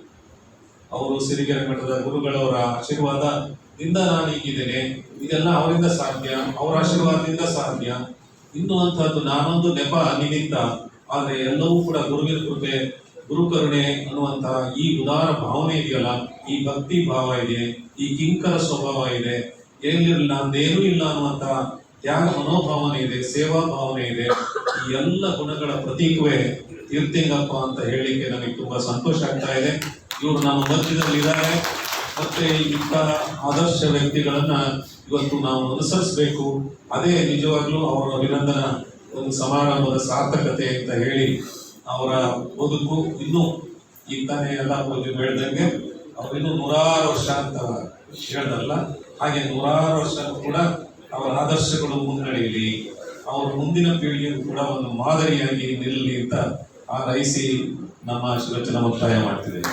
ಅವರು ಸಿರಿಗೆರೆ ಮಠದ ಗುರುಗಳವರ ಆಶೀರ್ವಾದದಿಂದ ನಾನು ಹೀಗಿದ್ದೇನೆ, ಇದೆಲ್ಲ ಅವರಿಂದ ಸಾಧ್ಯ, ಅವರ ಆಶೀರ್ವಾದದಿಂದ ಸಾಧ್ಯ. ಇನ್ನುವಂತಹದ್ದು ನಾನೊಂದು ನೆಪ ನಿಮಿತ್ತ, ಆದ್ರೆ ಎಲ್ಲವೂ ಕೂಡ ಗುರುವಿನ ಕೃಪೆ, ಗುರುಕರುಣೆ ಅನ್ನುವಂತಹ ಈ ಉದಾರ ಭಾವನೆ ಇದೆಯಲ್ಲ, ಈ ಭಕ್ತಿ ಭಾವ ಇದೆ, ಈ ಕಿಂಕರ ಸ್ವಭಾವ ಇದೆ, ಏನಿರಲಿಲ್ಲ ಅಂದೇನೂ ಇಲ್ಲ ಅನ್ನುವಂತ ತ್ಯಾಗ ಮನೋಭಾವನೆ ಇದೆ, ಸೇವಾ ಭಾವನೆ ಇದೆ. ಈ ಎಲ್ಲ ಗುಣಗಳ ಪ್ರತೀಕವೇ ತೀರ್ಥಲಿಂಗಪ್ಪ ಅಂತ ಹೇಳಲಿಕ್ಕೆ ನನಗೆ ತುಂಬಾ ಸಂತೋಷ ಆಗ್ತಾ ಇದೆ. ಇವರು ನಮ್ಮ ಮಧ್ಯದಲ್ಲಿ ಇದ್ದಾರೆ. ಮತ್ತೆ ಇಂಥ ಆದರ್ಶ ವ್ಯಕ್ತಿಗಳನ್ನ ಇವತ್ತು ನಾವು ಅನುಸರಿಸಬೇಕು. ಅದೇ ನಿಜವಾಗ್ಲೂ ಅವರ ಅಭಿನಂದನ ಒಂದು ಸಮಾರಂಭದ ಸಾರ್ಥಕತೆ ಅಂತ ಹೇಳಿ, ಅವರ ಬದುಕು ಇನ್ನೂ ಈಗ ತಾನೇ ಎಲ್ಲ ಹೇಳ್ದಂಗೆ ಅವರಿನ್ನೂ 100 ವರ್ಷ ಅಂತ ಹೇಳ್ದಲ್ಲ, ಹಾಗೆ 100 ವರ್ಷ ಕೂಡ ಅವರ ಆದರ್ಶಗಳು ಮುನ್ನಡೆಯಲಿ, ಅವರ ಮುಂದಿನ ಪೀಳಿಗೆಗೂ ಕೂಡ ಒಂದು ಮಾದರಿಯಾಗಿ ನಿಲ್ಲಲಿ ಅಂತ ಹಾರೈಸಿ ನಮ್ಮ ಶಿವಚನ ಮುಕ್ತಾಯ ಮಾಡ್ತಿದ್ದೇವೆ.